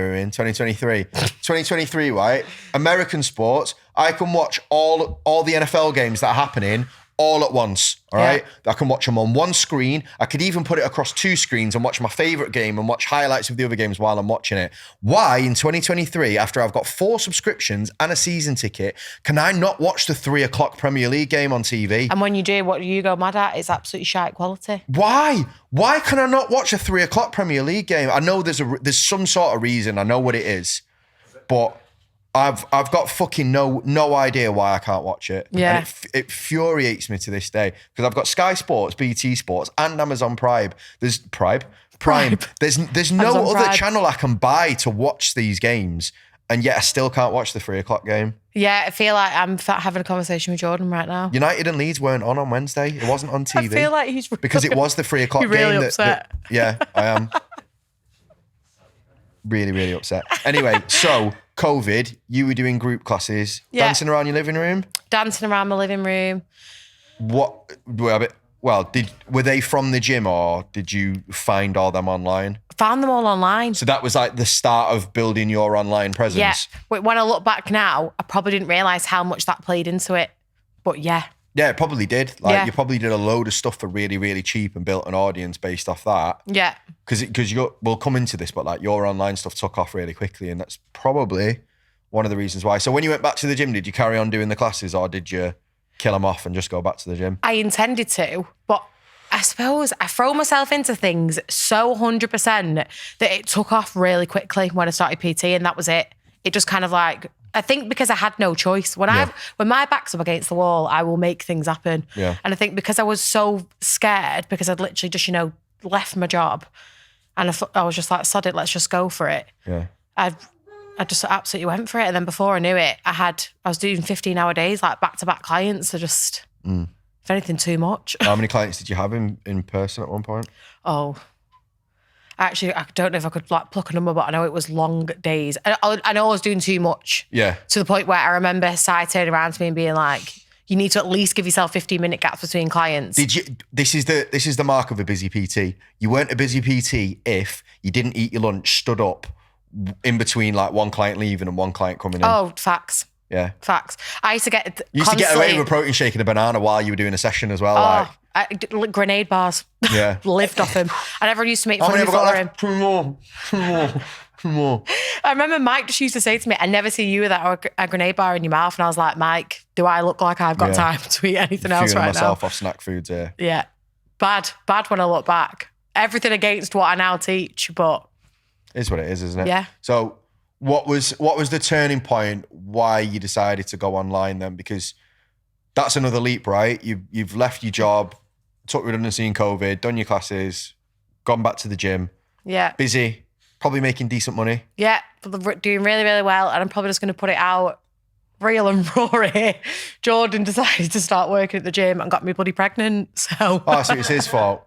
Speaker 1: are we in? 2023. 2023, right? American sports, I can watch all the NFL games that are happening all at once, all right? I can watch them on one screen. I could even put it across 2 screens and watch my favorite game and watch highlights of the other games while I'm watching it. Why, in 2023, after I've got 4 subscriptions and a season ticket, can I not watch the 3 o'clock Premier League game on TV?
Speaker 2: And when you do, what do you go mad at? It's absolutely shite quality.
Speaker 1: Why? Why can I not watch a 3 o'clock Premier League game? I know there's some sort of reason. I know what it is, but I've got fucking no idea why I can't watch it.
Speaker 2: Yeah.
Speaker 1: And it infuriates me to this day because I've got Sky Sports, BT Sports, and Amazon Prime. There's Prime. There's no
Speaker 2: Amazon
Speaker 1: other
Speaker 2: Prime.
Speaker 1: channel I can buy to watch these games, and yet I still can't watch the 3 o'clock game.
Speaker 2: Yeah, I feel like I'm having a conversation with Jordan right now.
Speaker 1: United and Leeds weren't on Wednesday. It wasn't on TV.
Speaker 2: I feel like he's
Speaker 1: because it was the 3 o'clock
Speaker 2: You're really
Speaker 1: game.
Speaker 2: upset.
Speaker 1: Yeah, I am. Really, really upset. Anyway, so COVID, you were doing group classes, dancing around your living room.
Speaker 2: Dancing around my living room.
Speaker 1: What? Well, were they from the gym or did you find all them online?
Speaker 2: Found them all online.
Speaker 1: So that was like the start of building your online presence.
Speaker 2: Yeah. When I look back now, I probably didn't realise how much that played into it. But yeah.
Speaker 1: Yeah, it probably did. You probably did a load of stuff for really, really cheap and built an audience based off that.
Speaker 2: Yeah.
Speaker 1: Because we'll come into this, but like your online stuff took off really quickly, and that's probably one of the reasons why. So when you went back to the gym, did you carry on doing the classes, or did you kill them off and just go back to the gym?
Speaker 2: I intended to, but I suppose I throw myself into things so 100% that it took off really quickly when I started PT, and that was it. It just kind of like, I think because I had no choice. When my back's up against the wall, I will make things happen.
Speaker 1: Yeah.
Speaker 2: And I think because I was so scared, because I'd literally just, left my job, and I was just like, sod it, let's just go for it.
Speaker 1: Yeah.
Speaker 2: I just absolutely went for it. And then before I knew it, I was doing 15-hour days, like back-to-back clients. If anything, too much.
Speaker 1: How many clients did you have in person at one point?
Speaker 2: Oh, actually, I don't know if I could like pluck a number, but I know it was long days. I know I was doing too much.
Speaker 1: Yeah.
Speaker 2: To the point where I remember Sai turning around to me and being like, you need to at least give yourself 15-minute gaps between clients.
Speaker 1: Did you? This is the mark of a busy PT. You weren't a busy PT if you didn't eat your lunch, stood up in between like one client leaving and one client coming in.
Speaker 2: Oh, facts.
Speaker 1: Yeah.
Speaker 2: Facts. I used to get
Speaker 1: You used to get away with a protein shake and a banana while you were doing a session as well.
Speaker 2: Grenade bars.
Speaker 1: Yeah.
Speaker 2: Lived off him. And everyone used to make
Speaker 1: How
Speaker 2: fun
Speaker 1: many
Speaker 2: of me
Speaker 1: have I got
Speaker 2: for him.
Speaker 1: left? Two more.
Speaker 2: I remember Mike just used to say to me, I never see you with a grenade bar in your mouth. And I was like, Mike, do I look like I've got time to eat anything else
Speaker 1: Fueling
Speaker 2: right
Speaker 1: myself
Speaker 2: now?
Speaker 1: off snack foods here.
Speaker 2: Yeah. Bad when I look back. Everything against what I now teach, but
Speaker 1: Is what it is, isn't it?
Speaker 2: Yeah.
Speaker 1: So what was the turning point why you decided to go online then? Because that's another leap, right? You've left your job, took redundancy in COVID, done your classes, gone back to the gym,
Speaker 2: yeah.
Speaker 1: busy, probably making decent money.
Speaker 2: Yeah, doing really, really well. And I'm probably just going to put it out real and raw here. Jordan decided to start working at the gym and got me bloody pregnant. So,
Speaker 1: So it's his fault.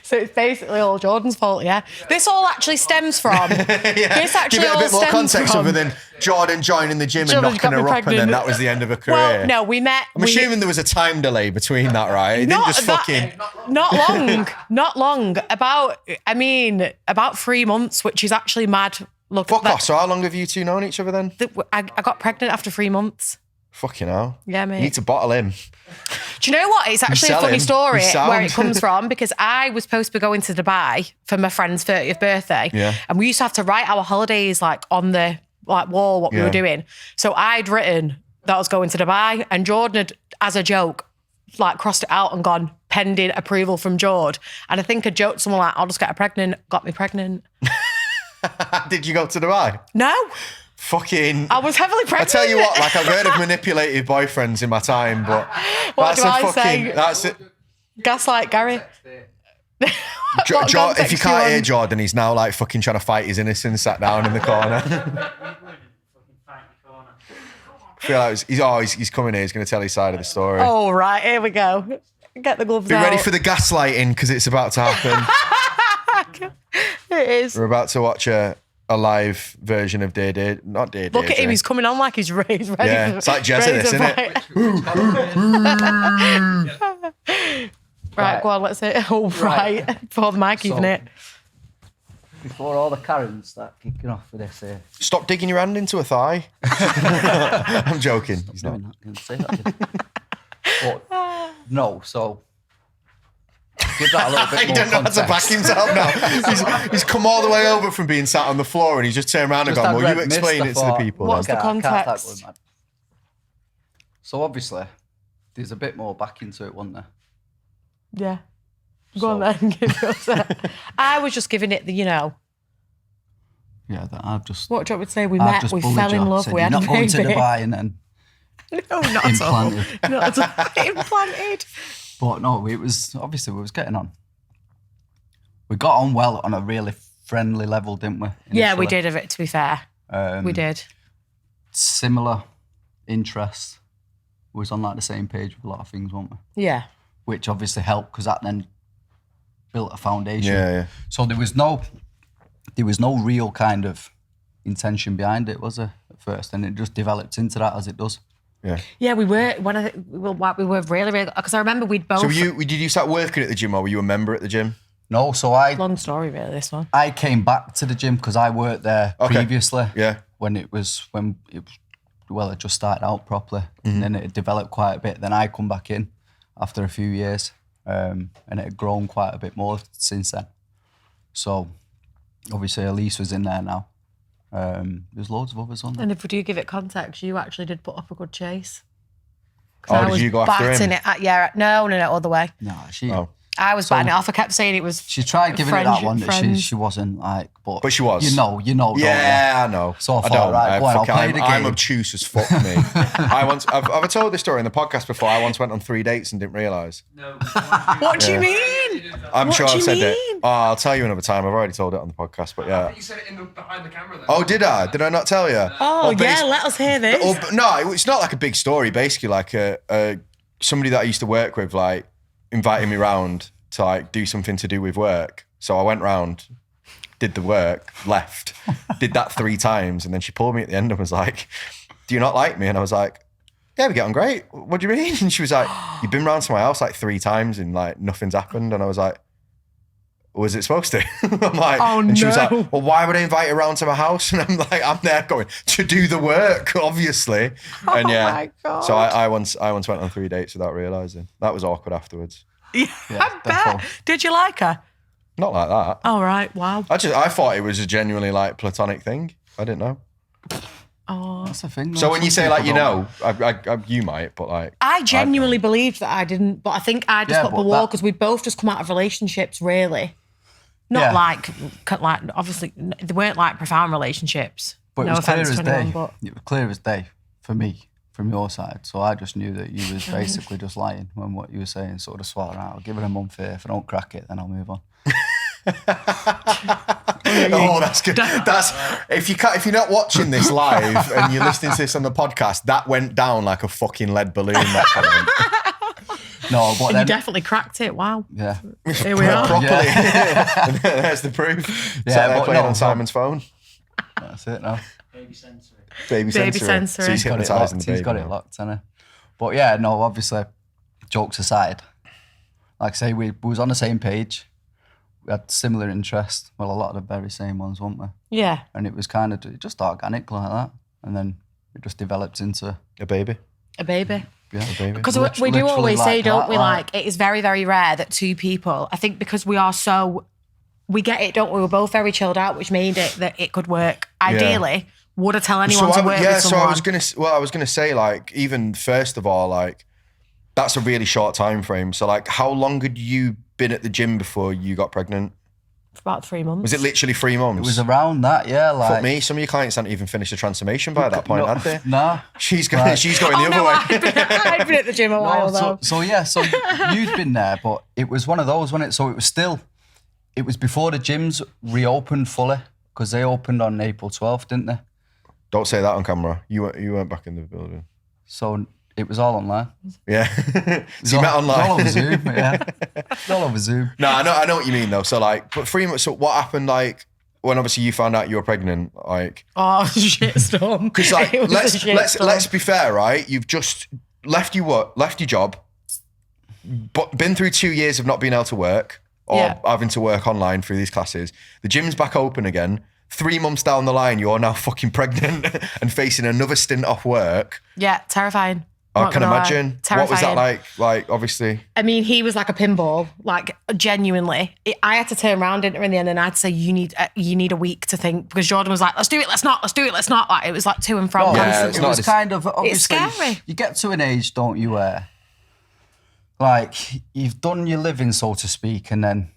Speaker 2: So it's basically all Jordan's fault, yeah. This all actually stems from. This actually
Speaker 1: Give it a
Speaker 2: all
Speaker 1: bit more
Speaker 2: stems
Speaker 1: context
Speaker 2: from.
Speaker 1: other than Jordan joining the gym
Speaker 2: Jordan
Speaker 1: and
Speaker 2: got
Speaker 1: knocking
Speaker 2: me
Speaker 1: her up, and then
Speaker 2: pregnant.
Speaker 1: that was the end of her career.
Speaker 2: Well, no, we met.
Speaker 1: I'm assuming there was a time delay between that, right? It didn't
Speaker 2: Not
Speaker 1: just
Speaker 2: that-
Speaker 1: fucking.
Speaker 2: Not long. About 3 months, which is actually mad. Look,
Speaker 1: Fuck off. So how long have you two known each other then?
Speaker 2: I got pregnant after 3 months.
Speaker 1: Fucking hell.
Speaker 2: Yeah, mate.
Speaker 1: You need to bottle him.
Speaker 2: Do you know what? It's actually a funny
Speaker 1: selling.
Speaker 2: story
Speaker 1: He's sound.
Speaker 2: where it comes from, because I was supposed to be going to Dubai for my friend's 30th birthday.
Speaker 1: Yeah.
Speaker 2: And we used to have to write our holidays like on the wall what we were doing. So I'd written that I was going to Dubai, and Jordan had, as a joke, like crossed it out and gone pending approval from Jord. And I think I joked someone like, I'll just get her pregnant, got me pregnant.
Speaker 1: Did you go to Dubai?
Speaker 2: No.
Speaker 1: Fucking.
Speaker 2: I was heavily pregnant.
Speaker 1: I tell you what, like I've heard of manipulative boyfriends in my time, but
Speaker 2: What
Speaker 1: that's
Speaker 2: do
Speaker 1: a
Speaker 2: I
Speaker 1: fucking.
Speaker 2: say?
Speaker 1: That's it.
Speaker 2: Gaslight Gary.
Speaker 1: If you
Speaker 2: context
Speaker 1: can't
Speaker 2: you
Speaker 1: hear
Speaker 2: on?
Speaker 1: Jordan, he's now like fucking trying to fight his innocence, sat down in the corner. I feel like he's coming here. He's going to tell his side of the story.
Speaker 2: Oh, right. Here we go. Get the gloves
Speaker 1: Be
Speaker 2: out.
Speaker 1: ready for the gaslighting because it's about to happen.
Speaker 2: It is.
Speaker 1: We're about to watch a live version of not Day.
Speaker 2: Look at him. He's coming on like he's ready.
Speaker 1: Yeah, it's like Jezza, this, isn't it?
Speaker 2: Right, go on. Let's say. Oh, right. Before the mic even it.
Speaker 3: Before all the Karens start kicking off with this here.
Speaker 1: Stop digging your hand into a thigh. I'm joking. He's not.
Speaker 3: I'm not going to say that. But, no, so give that a little bit
Speaker 1: He
Speaker 3: more
Speaker 1: don't know how to back
Speaker 3: context.
Speaker 1: himself now. He's come all the way over from being sat on the floor and he's just turned around and
Speaker 3: Just
Speaker 1: gone,
Speaker 3: had
Speaker 1: well, you
Speaker 3: red mist,
Speaker 1: explain
Speaker 3: I
Speaker 1: it to the
Speaker 3: thought,
Speaker 1: people.
Speaker 2: What's
Speaker 1: then.
Speaker 2: the
Speaker 3: I can't start
Speaker 2: context?
Speaker 3: going mad. So obviously, there's a bit more back into it, wasn't there?
Speaker 2: Yeah. Go on then. Give us it. I was just giving it the,
Speaker 3: Yeah, that I've just.
Speaker 2: what do you want me to say? We
Speaker 3: I've
Speaker 2: met,
Speaker 3: just
Speaker 2: we
Speaker 3: bullied
Speaker 2: fell in
Speaker 3: you,
Speaker 2: love,
Speaker 3: said
Speaker 2: we
Speaker 3: you're
Speaker 2: had a
Speaker 3: not going to
Speaker 2: baby.
Speaker 3: Dubai and then
Speaker 2: No, not at all.
Speaker 3: implanted.
Speaker 2: Not at all. Implanted.
Speaker 3: But no, it was obviously we was getting on. We got on well on a really friendly level, didn't we?
Speaker 2: Yeah, we
Speaker 3: initially?
Speaker 2: did of it, to be fair. We did.
Speaker 3: Similar interests. We was on like the same page with a lot of things, weren't we?
Speaker 2: Yeah.
Speaker 3: Which obviously helped because that then built a foundation.
Speaker 1: Yeah.
Speaker 3: So there was no real kind of intention behind it, was there, at first? And it just developed into that as it does.
Speaker 1: Yeah.
Speaker 2: Yeah, we were, we were really, really, because I remember we'd both.
Speaker 1: So did you start working at the gym or were you a member at the gym?
Speaker 3: No, so
Speaker 2: Long story, really, this one.
Speaker 3: I came back to the gym because I worked there previously.
Speaker 1: Yeah.
Speaker 3: When it was it just started out properly, and then it had developed quite a bit. Then I come back in after a few years, and it had grown quite a bit more since then. So obviously Elisse was in there now. There's loads of others on there.
Speaker 2: And if we do give it context, you actually did put up a good chase.
Speaker 1: Oh, did you go after him?
Speaker 2: It at, no, other way.
Speaker 3: No,
Speaker 2: I was batting it off. I kept saying it was.
Speaker 3: she tried giving it that one that
Speaker 2: friends.
Speaker 3: she wasn't like, but
Speaker 1: she was.
Speaker 3: You know. don't
Speaker 1: Yeah, I know.
Speaker 3: So I
Speaker 1: I
Speaker 3: thought,
Speaker 1: don't.
Speaker 3: right, go on, I'll play the
Speaker 1: I'm
Speaker 3: game.
Speaker 1: obtuse as fuck, me. I've told this story in the podcast before. I once went on 3 dates and didn't realise.
Speaker 4: No.
Speaker 2: What do you mean?
Speaker 1: I'm
Speaker 2: What
Speaker 1: sure
Speaker 2: do
Speaker 1: I've
Speaker 2: you
Speaker 1: said
Speaker 2: mean?
Speaker 1: it. Oh, I'll tell you another time. I've already told it on the podcast, but yeah.
Speaker 4: You said it behind the camera then.
Speaker 1: Oh, did I? Did I not tell you?
Speaker 2: Oh,
Speaker 1: Or
Speaker 2: yeah, let us hear this.
Speaker 1: No, it's not like a big story. Basically, like somebody that I used to work with, like invited me round to like do something to do with work. So I went round, did the work, left, did that 3 times, and then she pulled me at the end and was like, "Do you not like me?" And I was like, "Yeah, we get on great. What do you mean?" And she was like, "You've been round to my house like 3 times and like nothing's happened." And I was like, was it supposed to? I'm like,
Speaker 2: Oh,
Speaker 1: and she was
Speaker 2: no.
Speaker 1: like, well, why would I invite you around to my house? And I'm like, I'm there going to do the work, obviously. And yeah,
Speaker 2: my God.
Speaker 1: so I once went on 3 dates without realising. That was awkward afterwards.
Speaker 2: Yeah,
Speaker 3: Yeah,
Speaker 2: I bet.
Speaker 3: therefore.
Speaker 2: Did you like her?
Speaker 1: Not like that.
Speaker 2: Oh, right. Wow.
Speaker 1: I thought it was a genuinely like platonic thing. I didn't know.
Speaker 2: Oh.
Speaker 3: That's the thing.
Speaker 1: So
Speaker 3: though,
Speaker 1: when you
Speaker 3: some
Speaker 1: say like,
Speaker 3: people
Speaker 1: you
Speaker 3: don't.
Speaker 1: know, you might, but like.
Speaker 2: I genuinely believed that I didn't, but I think I just
Speaker 3: Yeah,
Speaker 2: got the
Speaker 3: but
Speaker 2: wall
Speaker 3: that-
Speaker 2: because we'd both just come out of relationships, really. Not
Speaker 3: Yeah.
Speaker 2: like obviously, they weren't like profound relationships.
Speaker 3: But
Speaker 2: no
Speaker 3: it was clear
Speaker 2: offense
Speaker 3: as
Speaker 2: to
Speaker 3: day.
Speaker 2: anyone, but
Speaker 3: It was clear as day for me from your side. So I just knew that you was basically just lying when what you were saying sort of swore out. I'll give it a month here. If I don't crack it, then I'll move on.
Speaker 1: Oh, that's good. That's if you're not watching this live and you're listening to this on the podcast, that went down like a fucking lead balloon. That comment.
Speaker 3: No, but
Speaker 2: and you
Speaker 3: then
Speaker 2: definitely cracked it. Wow.
Speaker 3: yeah,
Speaker 2: Here we are.
Speaker 1: Properly. And there's the proof.
Speaker 3: Yeah,
Speaker 1: Sat there
Speaker 3: but
Speaker 1: playing
Speaker 3: no,
Speaker 1: on Simon's phone.
Speaker 3: that's it now.
Speaker 4: Baby sensory.
Speaker 1: Baby sensory.
Speaker 2: sensory.
Speaker 1: So he's
Speaker 3: Got it
Speaker 1: hypnotising
Speaker 3: locked.
Speaker 1: the baby.
Speaker 3: He's got it
Speaker 1: now.
Speaker 3: locked, hasn't he? But yeah, no, obviously, jokes aside, like I say, we was on the same page. We had similar interests. Well, a lot of the very same ones, weren't we?
Speaker 2: Yeah.
Speaker 3: And it was kind of just organic like that. And then it just developed into
Speaker 1: A baby.
Speaker 2: A baby.
Speaker 3: Yeah,
Speaker 2: Because we do
Speaker 3: Literally
Speaker 2: always say,
Speaker 3: like
Speaker 2: don't
Speaker 3: that,
Speaker 2: we, like, it is very, very rare that two people, I think because we get it, don't we? We're both very chilled out, which made it that it could work. Ideally, would I tell anyone to work with someone?
Speaker 1: I was gonna say, like, even first of all, like, that's a really short time frame. So, like, how long had you been at the gym before you got pregnant?
Speaker 2: For about 3 months.
Speaker 1: Was it literally 3 months?
Speaker 3: It was around that, yeah. Like,
Speaker 1: Fuck me, some of your clients hadn't even finished the transformation by that point, had they?
Speaker 3: Nah.
Speaker 1: She's going the other way.
Speaker 2: I've been at the gym a while, though.
Speaker 3: So you'd been there, but it was one of those, wasn't it? So it was before the gyms reopened fully, because they opened on April 12th, didn't they?
Speaker 1: Don't say that on camera. You weren't back in the building.
Speaker 3: So it was all online.
Speaker 1: Yeah. So you met online.
Speaker 3: It's all over Zoom, yeah. It's all over Zoom.
Speaker 1: No, I know what you mean though. So like, but 3 months. So what happened? Like when obviously you found out you were pregnant. Like,
Speaker 2: oh, shitstorm.
Speaker 1: Because like, let's be fair, right? You've just left your job, but been through 2 years of not being able to work or having to work online through these classes. The gym's back open again. 3 months down the line, you're now fucking pregnant and facing another stint off work.
Speaker 2: Yeah, terrifying.
Speaker 1: I can imagine.
Speaker 2: Terrifying.
Speaker 1: What was that like? Like, obviously.
Speaker 2: I mean, he was like a pinball, like genuinely. I had to turn around in the end and I had to say, you need a week to think, because Jordan was like, let's do it, let's not, let's do it, let's not. Like, it was like to and from.
Speaker 3: It was kind of, obviously,
Speaker 2: it's scary.
Speaker 3: You get to an age, don't you, where like you've done your living, so to speak, and then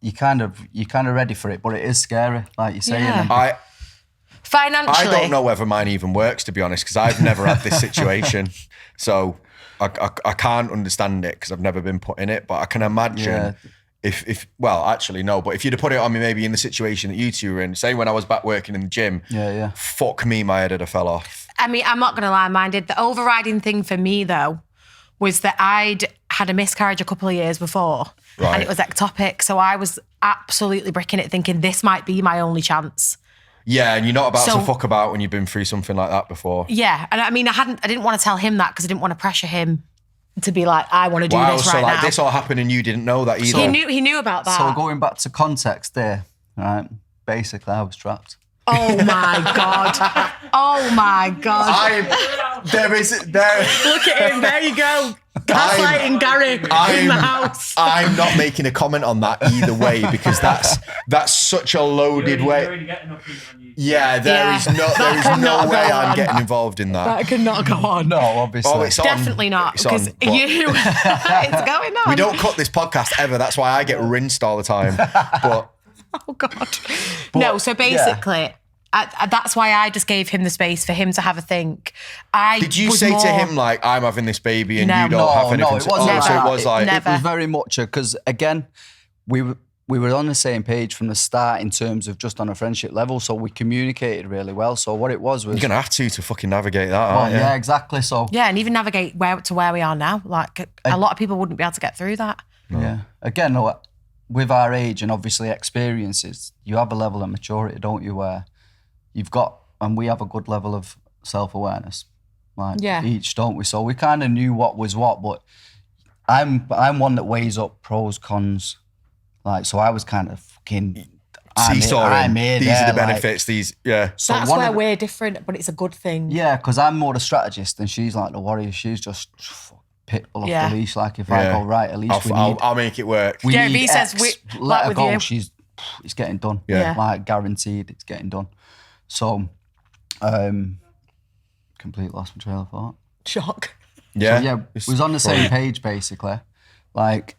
Speaker 3: you're kind of ready for it, but it is scary, like you're saying.
Speaker 2: Yeah. Financially,
Speaker 1: I don't know whether mine even works, to be honest, because I've never had this situation. So I can't understand it because I've never been put in it. But I can imagine if well, actually no, but if you'd have put it on me maybe in the situation that you two were in, say when I was back working in the gym, fuck me, my head would have fell off.
Speaker 2: I mean, I'm not going to lie, mine did. The overriding thing for me though was that I'd had a miscarriage a couple of years before, and it was ectopic. So I was absolutely bricking it, thinking this might be my only chance.
Speaker 1: Yeah, and you're not about to fuck about when you've been through something like that before.
Speaker 2: Yeah, and I mean, I didn't want to tell him that because I didn't want to pressure him to be like, I want to do this right now.
Speaker 1: So like this all happened and you didn't know that either.
Speaker 2: So he knew about that.
Speaker 3: So going back to context there, right? Basically, I was trapped.
Speaker 2: Oh my God. Oh my God.
Speaker 1: Look at
Speaker 2: him, there you go. Gaslighting Gary in the house.
Speaker 1: I'm not making a comment on that either way because that's such a loaded way. Yeah, there is no way I'm getting involved in that.
Speaker 2: That could not go on.
Speaker 3: No, obviously.
Speaker 1: Oh, it's on.
Speaker 2: Definitely not.
Speaker 1: It's on,
Speaker 2: it's going on.
Speaker 1: We don't cut this podcast ever. That's why I get rinsed all the time. But
Speaker 2: oh God. No, so basically, that's why I just gave him the space for him to have a think.
Speaker 1: Did you say to him, like, I'm having this baby and you don't have anything?
Speaker 3: No, it wasn't.
Speaker 1: So it was like...
Speaker 2: Never.
Speaker 3: It was very much because, again, we were on the same page from the start in terms of just on a friendship level, so we communicated really well. So what it was...
Speaker 1: You're going to have to fucking navigate that, aren't you?
Speaker 3: Yeah, exactly. So...
Speaker 2: Yeah, and even navigate to where we are now. Like, a lot of people wouldn't be able to get through that.
Speaker 3: No. Yeah. Again, with our age and obviously experiences, you have a level of maturity, don't you, where you've got... And we have a good level of self-awareness, like each, don't we? So we kind of knew what was what, but I'm one that weighs up pros, cons. Like, so I was kind of fucking...
Speaker 1: seesawing. These are the benefits,
Speaker 2: So that's where we're different, but it's a good thing.
Speaker 3: Yeah, because I'm more the strategist and she's like the warrior. She's just pit bull off the leash. Like, if I go, right, at least
Speaker 1: I'll make it work.
Speaker 2: If he says,
Speaker 3: let her go, it's getting done.
Speaker 2: Yeah.
Speaker 3: Like, guaranteed it's getting done. So, complete lost my trail of thought.
Speaker 2: Shock.
Speaker 1: Yeah.
Speaker 3: So, we was on the same page, basically. Like,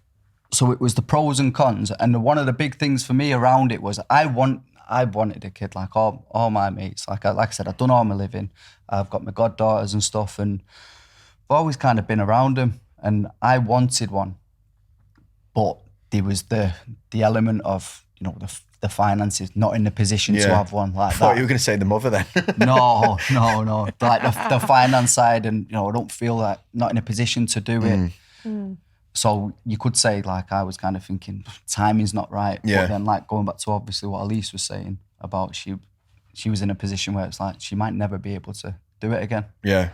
Speaker 3: so it was the pros and cons. And one of the big things for me around it was I wanted a kid, like all my mates. Like I said, I've done all my living. I've got my goddaughters and stuff, and I've always kind of been around them. And I wanted one. But there was the element of, you know, the finances, not in the position to have one like that. I
Speaker 1: thought you were going to say the mother then.
Speaker 3: No. Like the finance side, and, you know, I don't feel like not in a position to do it. So you could say, like, I was kind of thinking timing's not right.
Speaker 1: Yeah.
Speaker 3: But then, like, going back to obviously what Elisse was saying about she was in a position where it's like she might never be able to do it again.
Speaker 1: Yeah.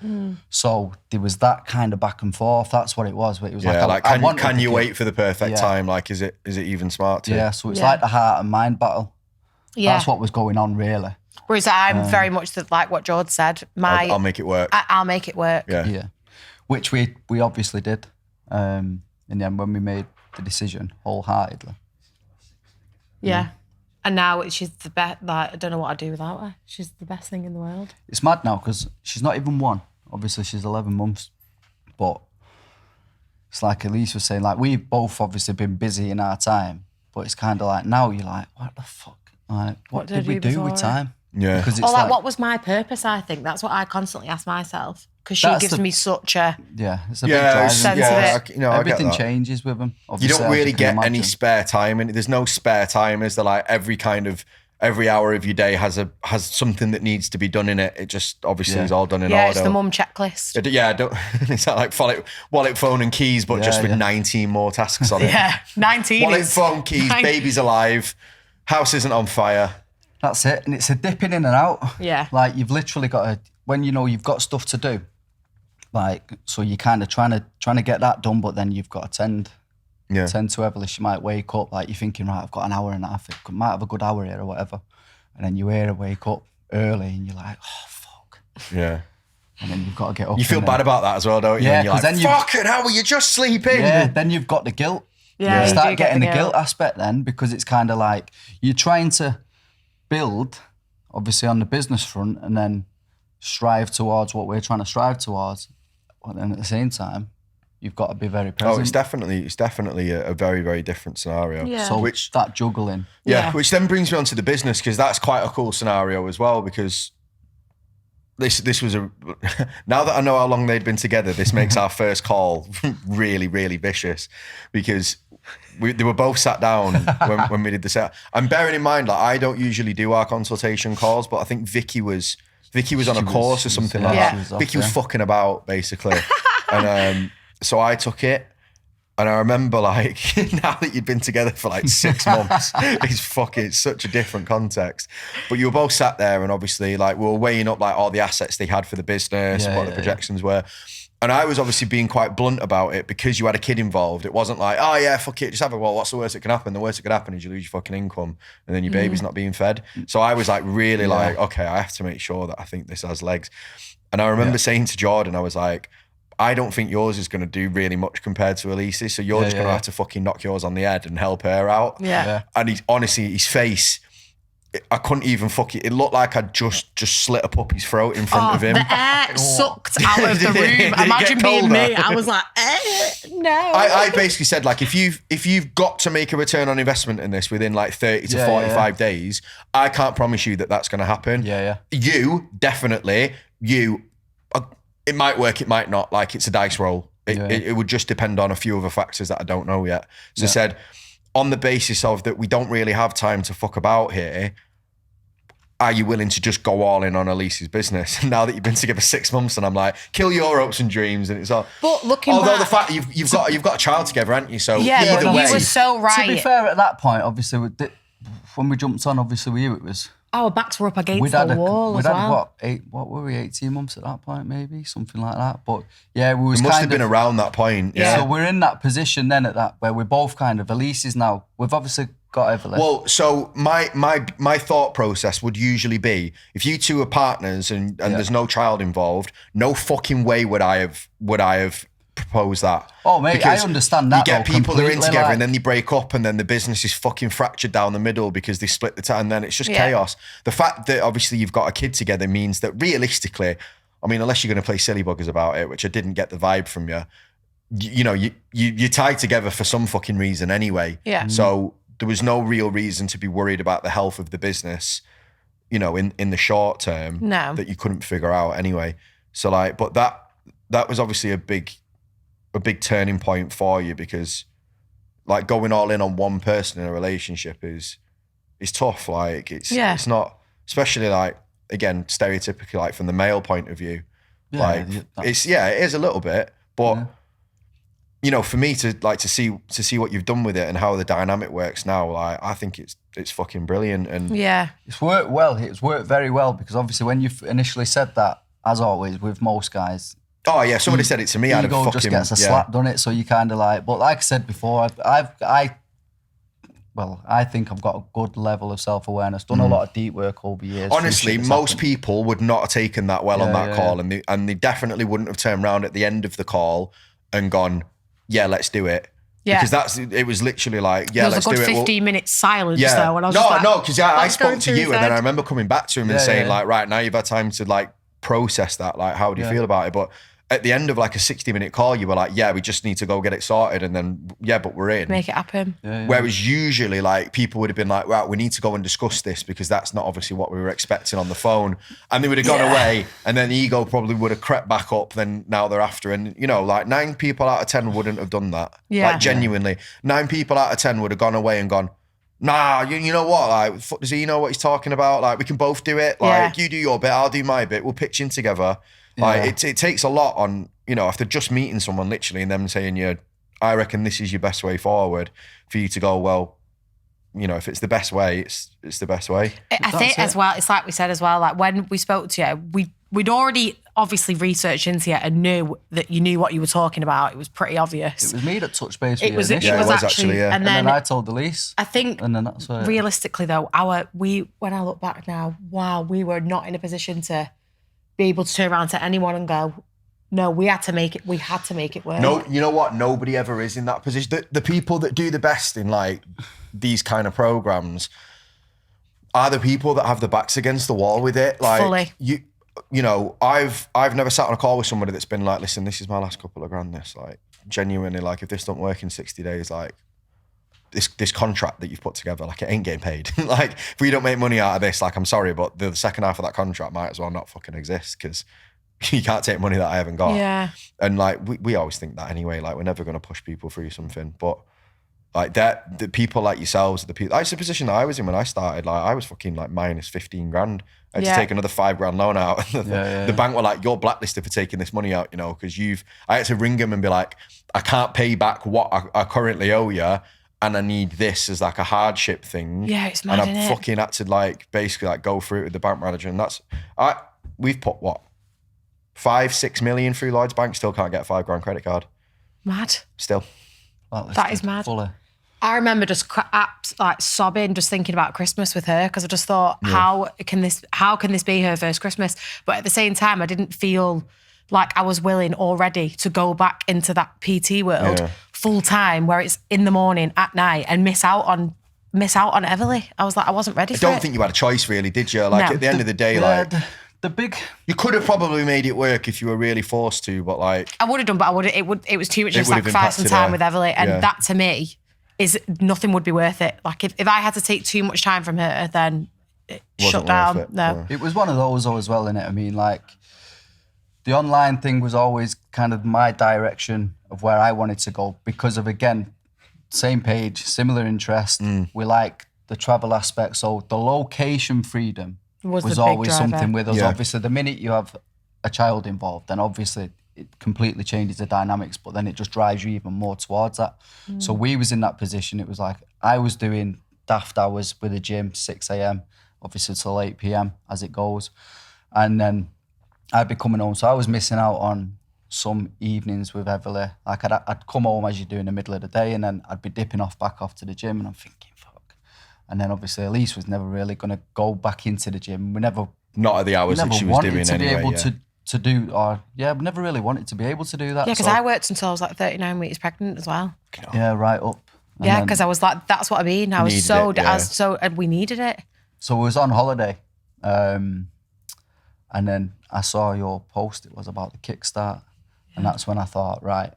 Speaker 3: So there was that kind of back and forth. That's what it was. But it was
Speaker 1: can you wait for the perfect time? Like, is it even smart to?
Speaker 3: Yeah. So it's like the heart and mind battle.
Speaker 2: Yeah.
Speaker 3: That's what was going on, really.
Speaker 2: Whereas I'm very much like what George said.
Speaker 1: I'll make it work.
Speaker 2: I'll make it work.
Speaker 1: Yeah.
Speaker 3: Yeah. which we obviously did. And then when we made the decision wholeheartedly.
Speaker 2: Yeah. And now she's the best. Like, I don't know what I'd do without her. She's the best thing in the world.
Speaker 3: It's mad now because she's not even 1. Obviously, she's 11 months. But it's like Elisse was saying, like, we've both obviously been busy in our time. But it's kind of like now you're like, what the fuck? Like, what did we do with time?
Speaker 1: Yeah.
Speaker 3: Because it's
Speaker 2: Or like, what was my purpose? I think that's what I constantly ask myself because she
Speaker 3: That's
Speaker 2: gives
Speaker 3: the-
Speaker 2: me such a.
Speaker 3: Yeah, it's a big
Speaker 1: Yeah,
Speaker 3: drive.
Speaker 1: it's-
Speaker 2: Sense
Speaker 1: yeah,
Speaker 2: of it.
Speaker 1: I get
Speaker 3: Everything
Speaker 1: that.
Speaker 3: changes with them.
Speaker 1: You
Speaker 3: Obviously,
Speaker 1: don't
Speaker 3: as
Speaker 1: really
Speaker 3: can
Speaker 1: get any
Speaker 3: imagine.
Speaker 1: spare time, and there's no spare time. Is there? Like every hour of your day has something that needs to be done in it. It just obviously is all done in
Speaker 2: Yeah,
Speaker 1: order.
Speaker 2: it's the mum checklist.
Speaker 1: Yeah, don't. It's not like wallet, phone, and keys, but just with 19 more tasks on it.
Speaker 2: Yeah, 19
Speaker 1: Wallet,
Speaker 2: is.
Speaker 1: phone, keys, baby's alive, house isn't on fire.
Speaker 3: That's it, and it's a dipping in and out.
Speaker 2: Yeah.
Speaker 3: Like you've literally got to when you know you've got stuff to do. Like so, you're kind of trying to get that done, but then you've got to tend to Evelyn. She might wake up like you're thinking, right, I've got an hour and a half. I might have a good hour here or whatever, and then you hear her wake up early, and you're like, oh fuck.
Speaker 1: Yeah.
Speaker 3: And then you've got to get up.
Speaker 1: You feel
Speaker 3: and
Speaker 1: bad about that as well, don't you?
Speaker 3: Yeah,
Speaker 1: And you're
Speaker 3: 'cause
Speaker 1: like,
Speaker 3: then you-
Speaker 1: fucking hell, were you just sleeping?
Speaker 3: Yeah, then you've got the guilt.
Speaker 2: Yeah,
Speaker 3: You
Speaker 2: you
Speaker 3: start
Speaker 2: do get
Speaker 3: getting
Speaker 2: the
Speaker 3: the guilt aspect then because it's kind of like you're trying to build, obviously on the business front, and then strive towards what we're trying to strive towards. But then at the same time, you've got to be very present.
Speaker 1: Oh, it's definitely a very, very different scenario.
Speaker 2: Yeah.
Speaker 3: So
Speaker 1: Which
Speaker 3: that juggling.
Speaker 1: Yeah, which then brings me on to the business because that's quite a cool scenario as well because this was now that I know how long they'd been together, this makes our first call really, really vicious because they were both sat down when we did the set. And bearing in mind, like I don't usually do our consultation calls, but I think Vicky was on a course or something like
Speaker 2: yeah.
Speaker 1: that.
Speaker 3: She was off,
Speaker 1: Vicky was
Speaker 3: yeah.
Speaker 1: fucking about basically. And so I took it. And I remember, like, now that you'd been together for like 6 months, it's such a different context. But you were both sat there, and obviously, like, we were weighing up like all the assets they had for the business, and what the projections were. And I was obviously being quite blunt about it because you had a kid involved. It wasn't like, oh yeah, fuck it, just have it. Well, what's the worst that can happen? The worst that could happen is you lose your fucking income, and then your baby's not being fed. So I was like, really like, okay, I have to make sure that I think this has legs. And I remember saying to Jordan, I was like, I don't think yours is going to do really much compared to Elise's. So you're just going to have to fucking knock yours on the head and help her out.
Speaker 2: Yeah.
Speaker 1: And his face, I couldn't even it looked like I'd just slit a puppy's throat in front of him.
Speaker 2: The air sucked out of the room.
Speaker 1: Did it get
Speaker 2: Imagine being
Speaker 1: colder?
Speaker 2: me. I was like, no.
Speaker 1: I basically said, like, if you've got to make a return on investment in this within like 30 to 45 days, I can't promise you that that's going to happen.
Speaker 3: Yeah.
Speaker 1: You, definitely, it might work, it might not. Like, it's a dice roll. It would just depend on a few other factors that I don't know yet. So I said, on the basis of that we don't really have time to fuck about here, are you willing to just go all in on Elise's business? Now that you've been together 6 months, and I'm like, kill your hopes and dreams, and it's all.
Speaker 2: But looking
Speaker 1: although
Speaker 2: back,
Speaker 1: the fact you've got a child together, haven't you? So
Speaker 2: yeah,
Speaker 1: either
Speaker 2: but
Speaker 1: way,
Speaker 2: you were so right.
Speaker 3: To be fair, at that point, obviously, when we jumped on, obviously with you, it was
Speaker 2: Our backs were up against the wall
Speaker 3: we'd
Speaker 2: as
Speaker 3: had
Speaker 2: well.
Speaker 3: what were we, 18 months at that point, maybe something like that. But yeah, we was
Speaker 1: it must
Speaker 3: kind
Speaker 1: have been around that point. Yeah.
Speaker 3: So we're in that position then at that where we're both kind of Elisse is now. We've obviously got Evelyn.
Speaker 1: Well, so my thought process would usually be if you two are partners and there's no child involved, no fucking way would I have proposed that.
Speaker 3: Oh, mate,
Speaker 1: Because
Speaker 3: I understand that.
Speaker 1: You get
Speaker 3: though,
Speaker 1: people that are in
Speaker 3: completely,
Speaker 1: together
Speaker 3: like-
Speaker 1: and then they break up and then the business is fucking fractured down the middle because they split the time and then it's just
Speaker 2: Yeah.
Speaker 1: chaos. The fact that obviously you've got a kid together means that realistically, I mean, unless you're going to play silly buggers about it, which I didn't get the vibe from you, you're tied together for some fucking reason anyway.
Speaker 2: Yeah.
Speaker 1: So there was no real reason to be worried about the health of the business, in the short term.
Speaker 2: No.
Speaker 1: That you couldn't figure out anyway. So like, but that was obviously a big turning point for you because like going all in on one person in a relationship is tough. Like it's not, especially like, again, stereotypically like from the male point of view, it is a little bit, but for me to see what you've done with it and how the dynamic works now, like I think it's fucking brilliant. And
Speaker 2: Yeah.
Speaker 3: It's worked well. It's worked very well because obviously when you initially said that, as always with most guys,
Speaker 1: oh yeah, somebody said it to me. I'd have
Speaker 3: ego
Speaker 1: fucking
Speaker 3: just gets a slap, done it. So you kind of like, but like I said before, I well, I think I've got a good level of self-awareness. Done a lot of deep work over years.
Speaker 1: Honestly,
Speaker 3: Shit that's
Speaker 1: most
Speaker 3: happened.
Speaker 1: people would not have taken that well on
Speaker 3: Yeah,
Speaker 1: that
Speaker 3: yeah,
Speaker 1: call, and they definitely wouldn't have turned around at the end of the call and gone, "Yeah, let's do it."
Speaker 2: Yeah.
Speaker 1: Because it was literally like, "Yeah,
Speaker 2: There was
Speaker 1: let's
Speaker 2: a good
Speaker 1: do it."
Speaker 2: 15 minutes silence
Speaker 1: Yeah.
Speaker 2: though, and I was just like,
Speaker 1: No, because I
Speaker 2: what's
Speaker 1: spoke
Speaker 2: going
Speaker 1: to
Speaker 2: through
Speaker 1: you,
Speaker 2: his
Speaker 1: and then I
Speaker 2: head?
Speaker 1: remember coming back to him and
Speaker 3: Yeah,
Speaker 1: saying,
Speaker 3: yeah.
Speaker 1: like, right now you've had time to like process that. Like, how do you feel about it? But at the end of like a 60-minute call, you were like, yeah, we just need to go get it sorted. And then, yeah, but we're in.
Speaker 2: Make it happen.
Speaker 1: Whereas usually like people would have been like, right, we need to go and discuss this because that's not obviously what we were expecting on the phone. And they would have gone away, and then the ego probably would have crept back up then now they're after. And you know, like 9 people out of 10 wouldn't have done that.
Speaker 2: Yeah.
Speaker 1: Like genuinely, 9 people out of 10 would have gone away and gone, nah, you know what? Like, fuck, does he know what he's talking about? Like, we can both do it. Like, you do your bit, I'll do my bit. We'll pitch in together. Like, it takes a lot on, you know, after just meeting someone literally and them saying, yeah, I reckon this is your best way forward, for you to go, well, you know, if it's the best way, it's the best way.
Speaker 2: I think as well, it's like we said as well, like when we spoke to you, we'd already obviously researched into you and knew that you knew what you were talking about. It was pretty obvious.
Speaker 3: It was me that touched base with
Speaker 2: It was
Speaker 3: you
Speaker 2: actually,
Speaker 3: initially.
Speaker 1: yeah.
Speaker 2: and
Speaker 3: And then
Speaker 2: then
Speaker 3: I told Elise.
Speaker 2: I think
Speaker 3: And then that's where
Speaker 2: realistically though, when I look back now, wow, we were not in a position to be able to turn around to anyone and go, no, we had to make it work.
Speaker 1: No, you know what? Nobody ever is in that position. The people that do the best in like these kind of programs are the people that have the backs against the wall with it. Like
Speaker 2: Fully.
Speaker 1: You know, I've never sat on a call with somebody that's been like, listen, this is my last couple of grand. This, like, genuinely, like, if this don't work in 60 days, like, this contract that you've put together, like, it ain't getting paid. Like, if we don't make money out of this, like, I'm sorry, but the second half of that contract might as well not fucking exist because you can't take money that I haven't got.
Speaker 2: Yeah.
Speaker 1: And like, we always think that anyway. Like, we're never going to push people through something, but like that, the people like yourselves, the people. That's the position that I was in when I started. Like, I was fucking like minus 15 grand. I had to take another 5 grand loan out. The bank were like, you're blacklisted for taking this money out, you know, because I had to ring them and be like, I can't pay back what I currently owe you, and I need this as like a hardship thing.
Speaker 2: Yeah, it's mad,
Speaker 1: and I
Speaker 2: innit?
Speaker 1: fucking had to like basically like go through it with the bank manager, and we've put what, 5-6 million through Lloyd's Bank, still can't get a 5 grand credit card.
Speaker 2: Mad.
Speaker 1: Still.
Speaker 2: That is mad.
Speaker 3: Fully.
Speaker 2: I remember just like sobbing, just thinking about Christmas with her because I just thought, how can this be her first Christmas? But at the same time, I didn't feel like I was willing or ready to go back into that PT world full time, where it's in the morning, at night, and miss out on Everly. I was like, I wasn't ready for it.
Speaker 1: I don't think you had a choice, really, did you? Like,
Speaker 2: No.
Speaker 1: at the end of the day, like,
Speaker 3: the big.
Speaker 1: you could have probably made it work if you were really forced to, but like,
Speaker 2: I would have done, but it was too much of a
Speaker 1: It would have
Speaker 2: sacrifice and
Speaker 1: impacted
Speaker 2: time
Speaker 1: her.
Speaker 2: with Everly, and
Speaker 1: Yeah.
Speaker 2: that to me is nothing would be worth it. Like if I had to take too much time from her, then it
Speaker 1: Wasn't
Speaker 2: shut
Speaker 1: worth
Speaker 2: down.
Speaker 1: it,
Speaker 2: No.
Speaker 3: It was one of those though as well, innit? I mean, like, the online thing was always kind of my direction of where I wanted to go because of, again, same page, similar interest. We like the travel aspect. So the location freedom
Speaker 2: Was
Speaker 3: was
Speaker 2: the big
Speaker 3: always
Speaker 2: driver.
Speaker 3: something with us.
Speaker 1: Yeah.
Speaker 3: Obviously, the minute you have a child involved, then obviously it completely changes the dynamics, but then it just drives you even more towards that. So we was in that position. It was like I was doing daft hours with the gym, 6 a.m, obviously till 8 p.m. as it goes. And then I'd be coming home. So I was missing out on some evenings with Everly. Like I'd come home as you do in the middle of the day, and then I'd be dipping back off to the gym, and I'm thinking, fuck. And then obviously Elise was never really going to go back into the gym. We never
Speaker 1: not at the hours that
Speaker 3: never
Speaker 1: she was
Speaker 3: wanted
Speaker 1: doing
Speaker 3: to
Speaker 1: anyway.
Speaker 3: be able
Speaker 1: yeah.
Speaker 3: to do, or we never really wanted to be able to do that.
Speaker 2: Yeah, because
Speaker 3: So,
Speaker 2: I worked until I was like 39 weeks pregnant as well.
Speaker 3: yeah, right up. And
Speaker 2: Yeah,
Speaker 3: then-
Speaker 2: because I was like, that's what I mean. I was
Speaker 1: Needed
Speaker 2: so,
Speaker 1: it, yeah.
Speaker 2: and we needed it.
Speaker 3: So we was on holiday, and then I saw your post. It was about the Kickstart, and that's when I thought, right,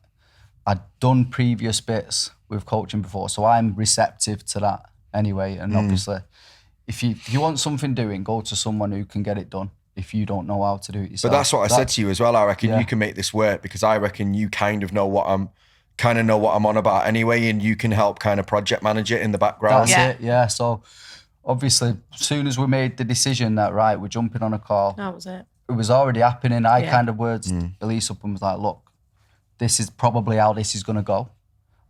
Speaker 3: I'd done previous bits with coaching before, so I'm receptive to that anyway. And obviously, if you want something doing, go to someone who can get it done. If you don't know how to do it yourself,
Speaker 1: But that's what I said to you as well. I reckon
Speaker 3: Yeah.
Speaker 1: you can make this work because I reckon you kind of know what I'm on about anyway, and you can help kind of project manage it in the background.
Speaker 3: That's
Speaker 2: Yeah.
Speaker 3: it. Yeah. So obviously, as soon as we made the decision that right, we're jumping on a call,
Speaker 2: That was it.
Speaker 3: it was already happening. I
Speaker 2: Yeah.
Speaker 3: kind of words Elise up and was like, look, this is probably how this is going to go.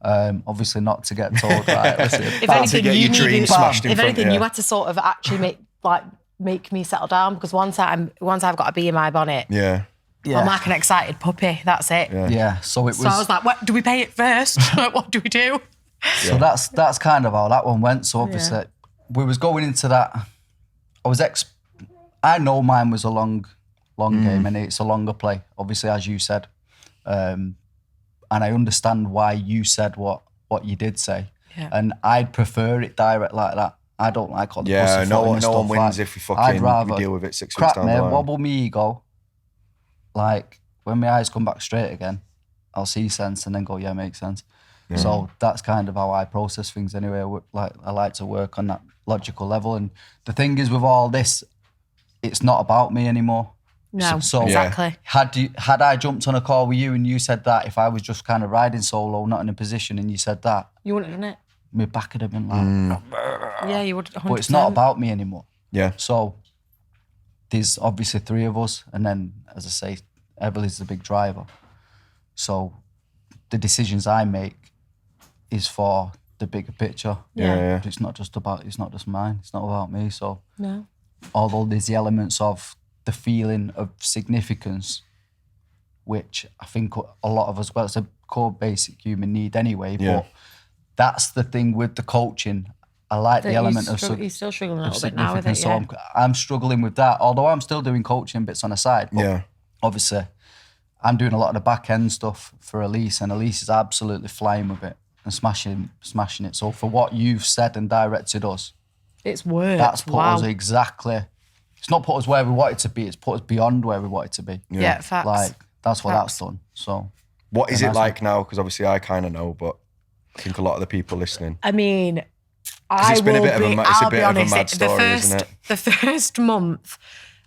Speaker 3: Obviously not to get told, right, listen,
Speaker 2: If
Speaker 3: bam.
Speaker 2: anything,
Speaker 1: get
Speaker 2: you
Speaker 1: your dreams
Speaker 2: needed,
Speaker 1: smashed in
Speaker 2: if
Speaker 1: front,
Speaker 2: anything,
Speaker 1: yeah.
Speaker 2: you had to sort of actually make me settle down because once I've got to be in my bonnet,
Speaker 1: Yeah.
Speaker 2: I'm like an excited puppy. That's it.
Speaker 3: Yeah, so it was,
Speaker 2: So I was like, what, do we pay it first? Like, what do we do?
Speaker 3: So that's kind of how that one went. So obviously we was going into that. I know mine was a long game and it's a longer play, obviously, as you said. And I understand why you said what you did say. Yeah. And I'd prefer it direct like that. I don't like all the pussy
Speaker 1: no one
Speaker 3: stuff.
Speaker 1: wins if we fucking deal with it 6 weeks down the line.
Speaker 3: Wobble me ego. Like, when my eyes come back straight again, I'll see sense and then go, yeah, makes sense. Yeah. So that's kind of how I process things anyway. I like to work on that logical level. And the thing is with all this, it's not about me anymore.
Speaker 2: No, exactly.
Speaker 3: Had I jumped on a call with you and you said that, if I was just kind of riding solo, not in a position, and you said that,
Speaker 2: you wouldn't have done it.
Speaker 3: My back would have been like,
Speaker 2: yeah, you would. 100%.
Speaker 3: But it's not about me anymore.
Speaker 1: Yeah.
Speaker 3: So there's obviously 3 of us, and then, as I say, Everly's the big driver. So the decisions I make is for the bigger picture.
Speaker 1: Yeah.
Speaker 3: It's not just mine. It's not about me. So
Speaker 2: no.
Speaker 3: Although there's the elements of the feeling of significance, which I think a lot of us, well, it's a core basic human need anyway, but that's the thing with the coaching. I like the element of
Speaker 2: significance. He's still struggling a little bit now with it,
Speaker 3: So I'm struggling with that, although I'm still doing coaching bits on the side. But obviously, I'm doing a lot of the back end stuff for Elisse, and Elisse is absolutely flying with it and smashing it. So for what you've said and directed us,
Speaker 2: it's worked.
Speaker 3: That's put us exactly. It's not put us where we wanted to be. It's put us beyond where we wanted to be.
Speaker 2: Yeah, facts.
Speaker 3: Like that's what that's done. So,
Speaker 1: what is it like now? Because obviously I kind of know, but I think a lot of the people listening.
Speaker 2: I mean,
Speaker 1: I'll be honest.
Speaker 2: The first month,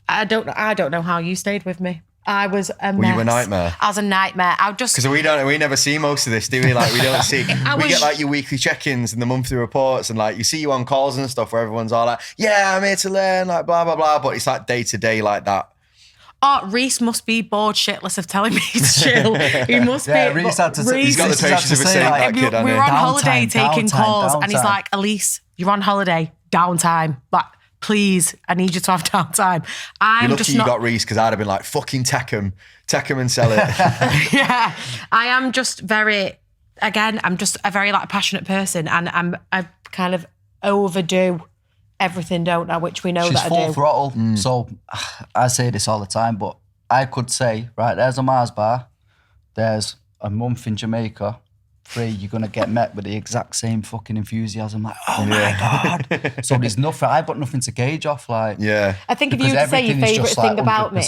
Speaker 2: I don't know how you stayed with me. I was a mess.
Speaker 1: Were you a nightmare?
Speaker 2: I was a nightmare.
Speaker 1: Because we never see most of this, do we? Like we don't see. We get like your weekly check-ins and the monthly reports, and like you see you on calls and stuff where everyone's all like, "Yeah, I'm here to learn," like blah blah blah. But it's like day to day like that.
Speaker 2: Oh, Reese must be bored shitless of telling me to chill. He must be.
Speaker 3: Reese had to.
Speaker 1: He's got the patience of a saint, that kid.
Speaker 2: We were on holiday taking calls, and he's like, "Elisse, you're on holiday, downtime. Like, please, I need you to have downtime."
Speaker 1: You're lucky you got Reese, because I'd have been like, fucking tech him and sell it.
Speaker 2: Yeah, I am just I'm just a very like passionate person, and I kind of overdo everything, don't I? Which we know
Speaker 3: She's
Speaker 2: that I do.
Speaker 3: full throttle. So I say this all the time, but I could say, right, there's a Mars bar, there's a month in Jamaica, 3, you're going to get met with the exact same fucking enthusiasm. Like, oh my God. So there's nothing, I've got nothing to gauge off. Like,
Speaker 2: I think if you were to say your favourite thing about me,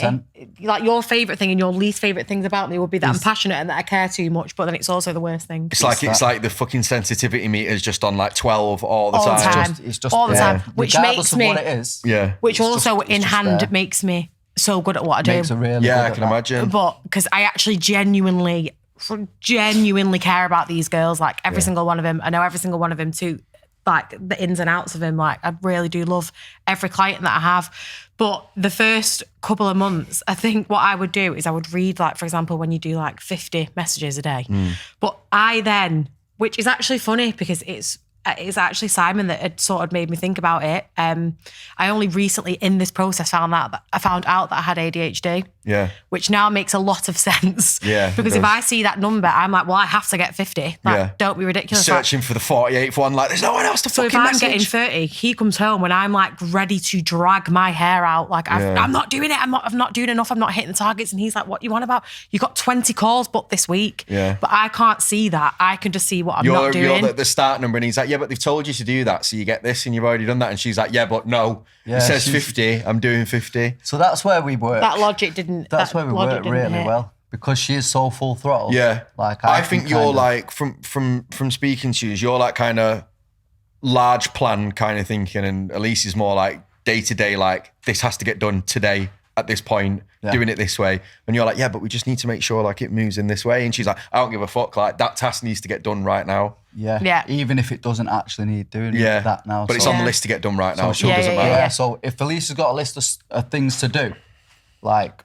Speaker 2: like your favourite thing and your least favourite things about me would be that I'm passionate and that I care too much, but then it's also the worst thing.
Speaker 1: It's like the fucking sensitivity meter's just on like 12 all the time.
Speaker 3: It's just
Speaker 2: all the time. Which
Speaker 3: regardless
Speaker 2: makes me,
Speaker 3: of what it is.
Speaker 2: Which also in hand makes me so good at what I do.
Speaker 3: Makes it really
Speaker 1: I can imagine.
Speaker 2: But because I actually genuinely care about these girls, like every single one of them. I know every single one of them too, like the ins and outs of them. Like I really do love every client that I have. But the first couple of months, I think what I would do is I would read, like, for example, when you do like 50 messages a day. But I then, which is actually funny because it's actually Simon that had sort of made me think about it. I only recently in this process found out that I had ADHD.
Speaker 1: Yeah.
Speaker 2: Which now makes a lot of sense.
Speaker 1: Yeah.
Speaker 2: Because if I see that number, I'm like, well, I have to get 50. Like, don't be ridiculous.
Speaker 1: Searching for the 48th one, like, there's no one else to fucking message.
Speaker 2: So if I'm getting 30, he comes home and I'm like ready to drag my hair out. Like, I'm not doing it. I'm not doing enough. I'm not hitting the targets. And he's like, what you want about? You got 20 calls booked this week.
Speaker 1: Yeah.
Speaker 2: But I can't see that. I can just see what I'm not doing.
Speaker 1: You're the start number, and he's like, yeah, but they've told you to do that, so you get this, and you've already done that. And she's like, yeah, but no. It says 50. I'm doing 50.
Speaker 3: So that's where we work.
Speaker 2: That logic didn't.
Speaker 3: That's where we work really well, because she is so full throttle.
Speaker 1: Yeah.
Speaker 3: Like
Speaker 1: I think you're like from speaking to you, you're like kind of large plan kind of thinking, and Elisse is more like day to day, like this has to get done today at this point, doing it this way. And you're like, yeah, but we just need to make sure like it moves in this way. And she's like, I don't give a fuck. Like that task needs to get done right now.
Speaker 2: Yeah.
Speaker 3: Even if it doesn't actually need doing that now.
Speaker 1: But it's on the list to get done right now.
Speaker 3: So
Speaker 1: it doesn't matter.
Speaker 3: Yeah. So if Elisse has got a list of things to do, like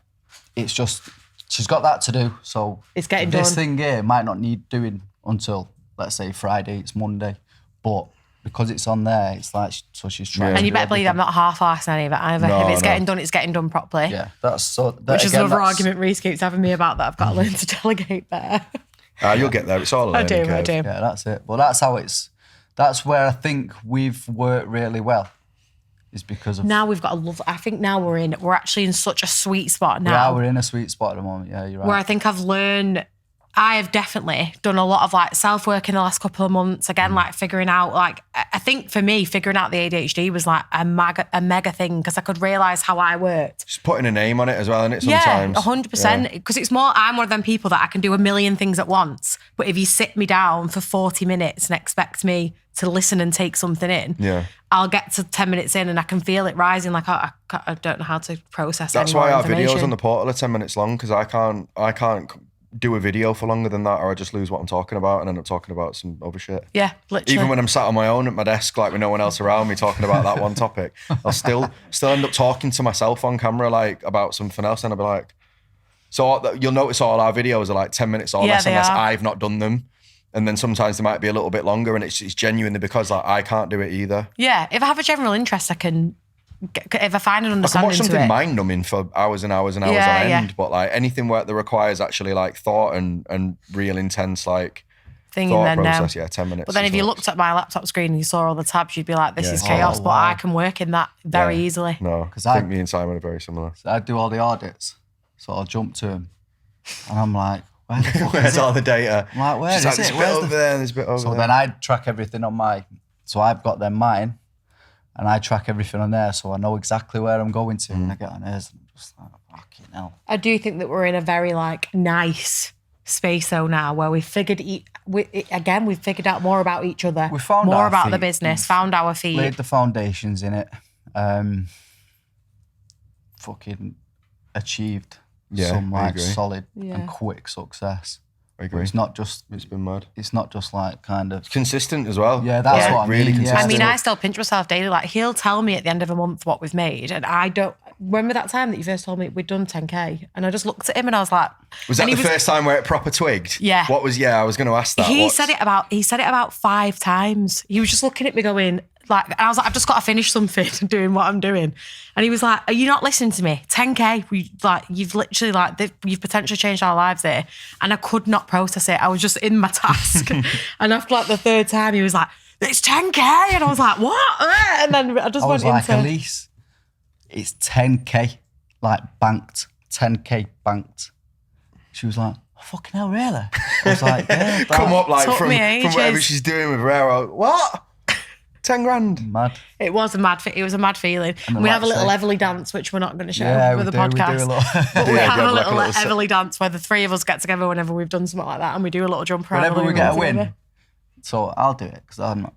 Speaker 3: it's just, she's got that to do. So
Speaker 2: it's getting done.
Speaker 3: This thing here might not need doing until, let's say, Friday, it's Monday. But because it's on there, it's like, so she's trying.
Speaker 2: And you better believe I'm not half-assed any of it either.
Speaker 1: No,
Speaker 2: if it's getting done, it's getting done properly.
Speaker 3: Yeah, that's so.
Speaker 2: Which is another argument Reese keeps having me about, that I've got to learn to delegate better.
Speaker 1: You'll get there. It's all a learning curve.
Speaker 2: I do.
Speaker 3: Yeah, that's it. Well, that's where I think we've worked really well. Is because of
Speaker 2: Now we've got I think now we're actually in such a sweet spot now.
Speaker 3: we're in a sweet spot at the moment. Yeah, you're right.
Speaker 2: Where I think I have definitely done a lot of like self-work in the last couple of months. Again, like figuring out, like, I think for me, figuring out the ADHD was like a mega thing because I could realise how I worked.
Speaker 1: Just putting a name on it as well, isn't it? Sometimes.
Speaker 2: Yeah, 100%. Because it's more, I'm one of them people that I can do a million things at once. But if you sit me down for 40 minutes and expect me to listen and take something in, I'll get to 10 minutes in and I can feel it rising. Like I don't know how to process.
Speaker 1: That's
Speaker 2: any more
Speaker 1: why our
Speaker 2: information.
Speaker 1: videos on the portal are 10 minutes long, because I can't do a video for longer than that, or I just lose what I'm talking about and end up talking about some other shit.
Speaker 2: Yeah, literally.
Speaker 1: Even when I'm sat on my own at my desk, like with no one else around me talking about that one topic, I'll still end up talking to myself on camera, like about something else, and I'll be like, so you'll notice all our videos are like 10 minutes or less, unless I've not done them. And then sometimes they might be a little bit longer, and it's genuinely because like I can't do it either.
Speaker 2: Yeah, if I have a general interest, I can. If I find an
Speaker 1: I can
Speaker 2: understanding
Speaker 1: watch
Speaker 2: to
Speaker 1: something
Speaker 2: it.
Speaker 1: mind-numbing for hours and hours and hours on end, but like anything that requires actually like thought and real intense like
Speaker 2: Thing
Speaker 1: thought
Speaker 2: then
Speaker 1: process,
Speaker 2: no.
Speaker 1: 10 minutes.
Speaker 2: But then if you looked at my laptop screen and you saw all the tabs, you'd be like, this is chaos.
Speaker 3: Oh,
Speaker 2: but
Speaker 3: wow.
Speaker 2: I can work in that very easily.
Speaker 1: No, because I think me and Simon are very similar.
Speaker 3: So I do all the audits, so I'll jump to him, and I'm like, where the fuck
Speaker 1: Where's
Speaker 3: is it?
Speaker 1: all the data?
Speaker 3: I'm like, where is
Speaker 1: She's like,
Speaker 3: it?
Speaker 1: there's a bit
Speaker 3: Where's
Speaker 1: over
Speaker 3: the...
Speaker 1: there, there's a bit over
Speaker 3: So
Speaker 1: there.
Speaker 3: then I track everything on my, so I've got then mine, and I track everything on there, so I know exactly where I'm going to. And I get on hers, and I'm just like, fucking hell.
Speaker 2: I do think that we're in a very like nice space though now, where we've figured we've figured out more about each other.
Speaker 3: We found
Speaker 2: more
Speaker 3: our
Speaker 2: about the
Speaker 3: feet.
Speaker 2: business, found our feet.
Speaker 3: Laid the foundations in it. Fucking achieved some
Speaker 1: I
Speaker 3: like
Speaker 1: agree.
Speaker 3: solid
Speaker 2: Yeah.
Speaker 3: and quick success.
Speaker 1: I agree.
Speaker 3: It's not just
Speaker 1: It's been mad.
Speaker 3: It's not just like kind of
Speaker 1: Consistent as well.
Speaker 3: Yeah, that's
Speaker 2: Yeah.
Speaker 3: what I
Speaker 1: really
Speaker 3: mean.
Speaker 1: consistent.
Speaker 2: I mean, I still pinch myself daily. Like he'll tell me at the end of a month what we've made, and I don't remember that time that you first told me we'd done 10k, and I just looked at him and I was like,
Speaker 1: Was that
Speaker 2: and
Speaker 1: the
Speaker 2: he
Speaker 1: first time where it proper twigged?
Speaker 2: Yeah.
Speaker 1: What was? Yeah, I was going to ask that.
Speaker 2: He said it about 5 times. He was just looking at me going like, and I was like, I've just got to finish something doing what I'm doing. And he was like, are you not listening to me? 10k, you've literally like, you've potentially changed our lives here. And I could not process it. I was just in my task. And after like the 3rd time, he was like, it's 10k. And I was like, what? And then I just
Speaker 3: I was
Speaker 2: went
Speaker 3: like,
Speaker 2: into
Speaker 3: Elisse, it's 10k, like banked, 10k banked. She was like, oh, fucking hell, really? I was like, yeah.
Speaker 1: Come up like
Speaker 2: Took
Speaker 1: from
Speaker 2: me
Speaker 1: whatever
Speaker 2: ages.
Speaker 1: she's doing with Rero. What? 10 grand.
Speaker 3: Mad.
Speaker 2: It was a mad feeling.
Speaker 3: And
Speaker 2: We have a
Speaker 3: like
Speaker 2: little
Speaker 3: say-
Speaker 2: Everly dance, which we're not going to show
Speaker 3: Yeah,
Speaker 2: with
Speaker 3: we
Speaker 2: the
Speaker 3: do. We do
Speaker 2: podcast.
Speaker 3: a lot.
Speaker 2: But we
Speaker 1: Yeah,
Speaker 2: have
Speaker 1: you
Speaker 2: a
Speaker 1: have like
Speaker 2: little
Speaker 1: a little
Speaker 2: Everly dance where the 3 of us get together whenever we've done something like that, and we do a little jump around.
Speaker 3: Whenever
Speaker 2: the
Speaker 3: we
Speaker 2: room
Speaker 3: get a
Speaker 2: together.
Speaker 3: win, so I'll do it because I'm not.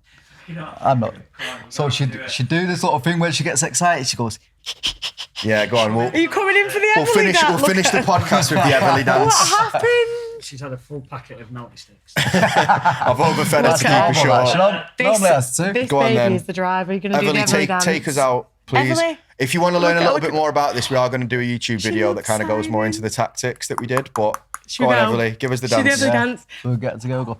Speaker 3: So she'd do this little thing when she gets excited. She goes,
Speaker 1: Yeah, go on.
Speaker 2: Are you coming in for the
Speaker 1: We'll
Speaker 2: Everly
Speaker 1: finish.
Speaker 2: dance?
Speaker 1: We'll
Speaker 2: Look
Speaker 1: finish
Speaker 2: at
Speaker 1: the
Speaker 2: her.
Speaker 1: podcast with the Everly dance.
Speaker 2: What happened?
Speaker 4: She's had a full packet of melty sticks.
Speaker 1: I've overfed her to keep her
Speaker 3: "Normal, that. She
Speaker 1: short.
Speaker 3: normally has to."
Speaker 2: This
Speaker 1: Go on
Speaker 2: baby
Speaker 1: then.
Speaker 2: is the driver. You're going to do the
Speaker 1: Everly,
Speaker 2: Everly dance.
Speaker 1: take us out, please.
Speaker 2: Everly,
Speaker 1: If you want to learn a
Speaker 2: look at-
Speaker 1: little
Speaker 2: look
Speaker 1: bit
Speaker 2: at-
Speaker 1: more about this, we are going to do a YouTube video that
Speaker 2: looks
Speaker 1: kind of goes more into
Speaker 2: excited.
Speaker 1: the tactics that we did. But
Speaker 2: Should
Speaker 1: go
Speaker 2: we
Speaker 1: on,
Speaker 2: go?
Speaker 1: Everly, give us the
Speaker 2: Should we
Speaker 1: dance.
Speaker 2: do the dance?
Speaker 3: So we get to go.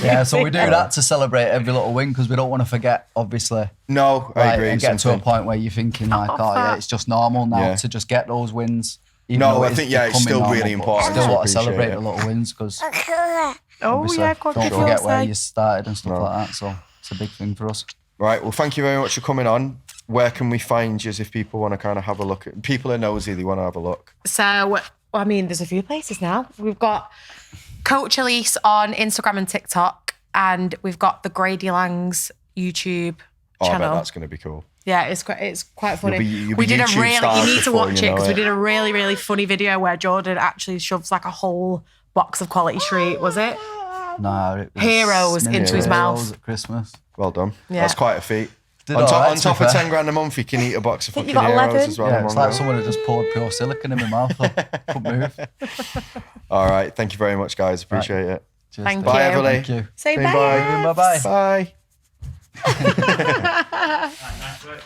Speaker 3: Yeah, so we do that to celebrate every little win because we don't want to forget, obviously.
Speaker 1: No, I
Speaker 3: Like,
Speaker 1: agree.
Speaker 3: and get to a
Speaker 1: something.
Speaker 3: point where you're thinking like, oh yeah, it's just normal now
Speaker 1: Yeah.
Speaker 3: to just get those wins. Even
Speaker 1: No,
Speaker 3: though
Speaker 1: I think, yeah, it's still
Speaker 3: becoming
Speaker 1: really
Speaker 3: normal, but
Speaker 1: important
Speaker 3: Still
Speaker 1: to
Speaker 3: want to
Speaker 1: appreciate
Speaker 3: celebrate
Speaker 1: it.
Speaker 3: the little wins because
Speaker 2: Oh
Speaker 3: obviously
Speaker 2: yeah, God,
Speaker 3: don't
Speaker 2: good
Speaker 3: forget
Speaker 2: luck,
Speaker 3: where
Speaker 2: say.
Speaker 3: you started and stuff like that. So it's a big thing for us.
Speaker 1: Right. Well, thank you very much for coming on. Where can we find you if people want to kind of have a look? People are nosy. They want to have a look.
Speaker 2: So, well, I mean, there's a few places now. We've got Coach Elisse on Instagram and TikTok, and we've got the Grady Lang's YouTube
Speaker 1: Oh, I bet
Speaker 2: channel.
Speaker 1: that's going to be cool.
Speaker 2: Yeah, it's quite funny.
Speaker 1: You'll be
Speaker 2: We did a
Speaker 1: YouTube
Speaker 2: really,
Speaker 1: stars
Speaker 2: you need to
Speaker 1: before
Speaker 2: watch
Speaker 1: you
Speaker 2: it
Speaker 1: know
Speaker 2: because we
Speaker 1: it.
Speaker 2: did a really, really funny video where Jordan actually shoves like a whole box of Quality Street, was it?
Speaker 3: Nah, it was
Speaker 2: Heroes into his
Speaker 3: Heroes
Speaker 2: mouth.
Speaker 3: at Christmas.
Speaker 1: Well done.
Speaker 2: Yeah.
Speaker 1: That's quite a feat.
Speaker 3: Did
Speaker 1: On
Speaker 3: all
Speaker 1: top,
Speaker 3: right,
Speaker 1: on
Speaker 3: to
Speaker 1: top
Speaker 3: be
Speaker 1: of
Speaker 3: fair.
Speaker 1: 10 grand a month, you can eat a box of
Speaker 2: think
Speaker 1: fucking
Speaker 2: you got
Speaker 1: Heroes
Speaker 2: 11.
Speaker 1: as well.
Speaker 3: Yeah,
Speaker 1: in
Speaker 3: it's
Speaker 1: one
Speaker 3: like
Speaker 1: go.
Speaker 3: someone had just poured pure silicone in my mouth. I couldn't move.
Speaker 1: All right. Thank you very much, guys. Appreciate it.
Speaker 3: Cheers,
Speaker 2: Thank
Speaker 3: Dave.
Speaker 1: Bye,
Speaker 2: you.
Speaker 1: Everly.
Speaker 3: Thank you.
Speaker 2: Say
Speaker 1: Say
Speaker 2: bye.
Speaker 1: bye.
Speaker 3: Bye-bye.
Speaker 1: Bye.
Speaker 4: Nice work.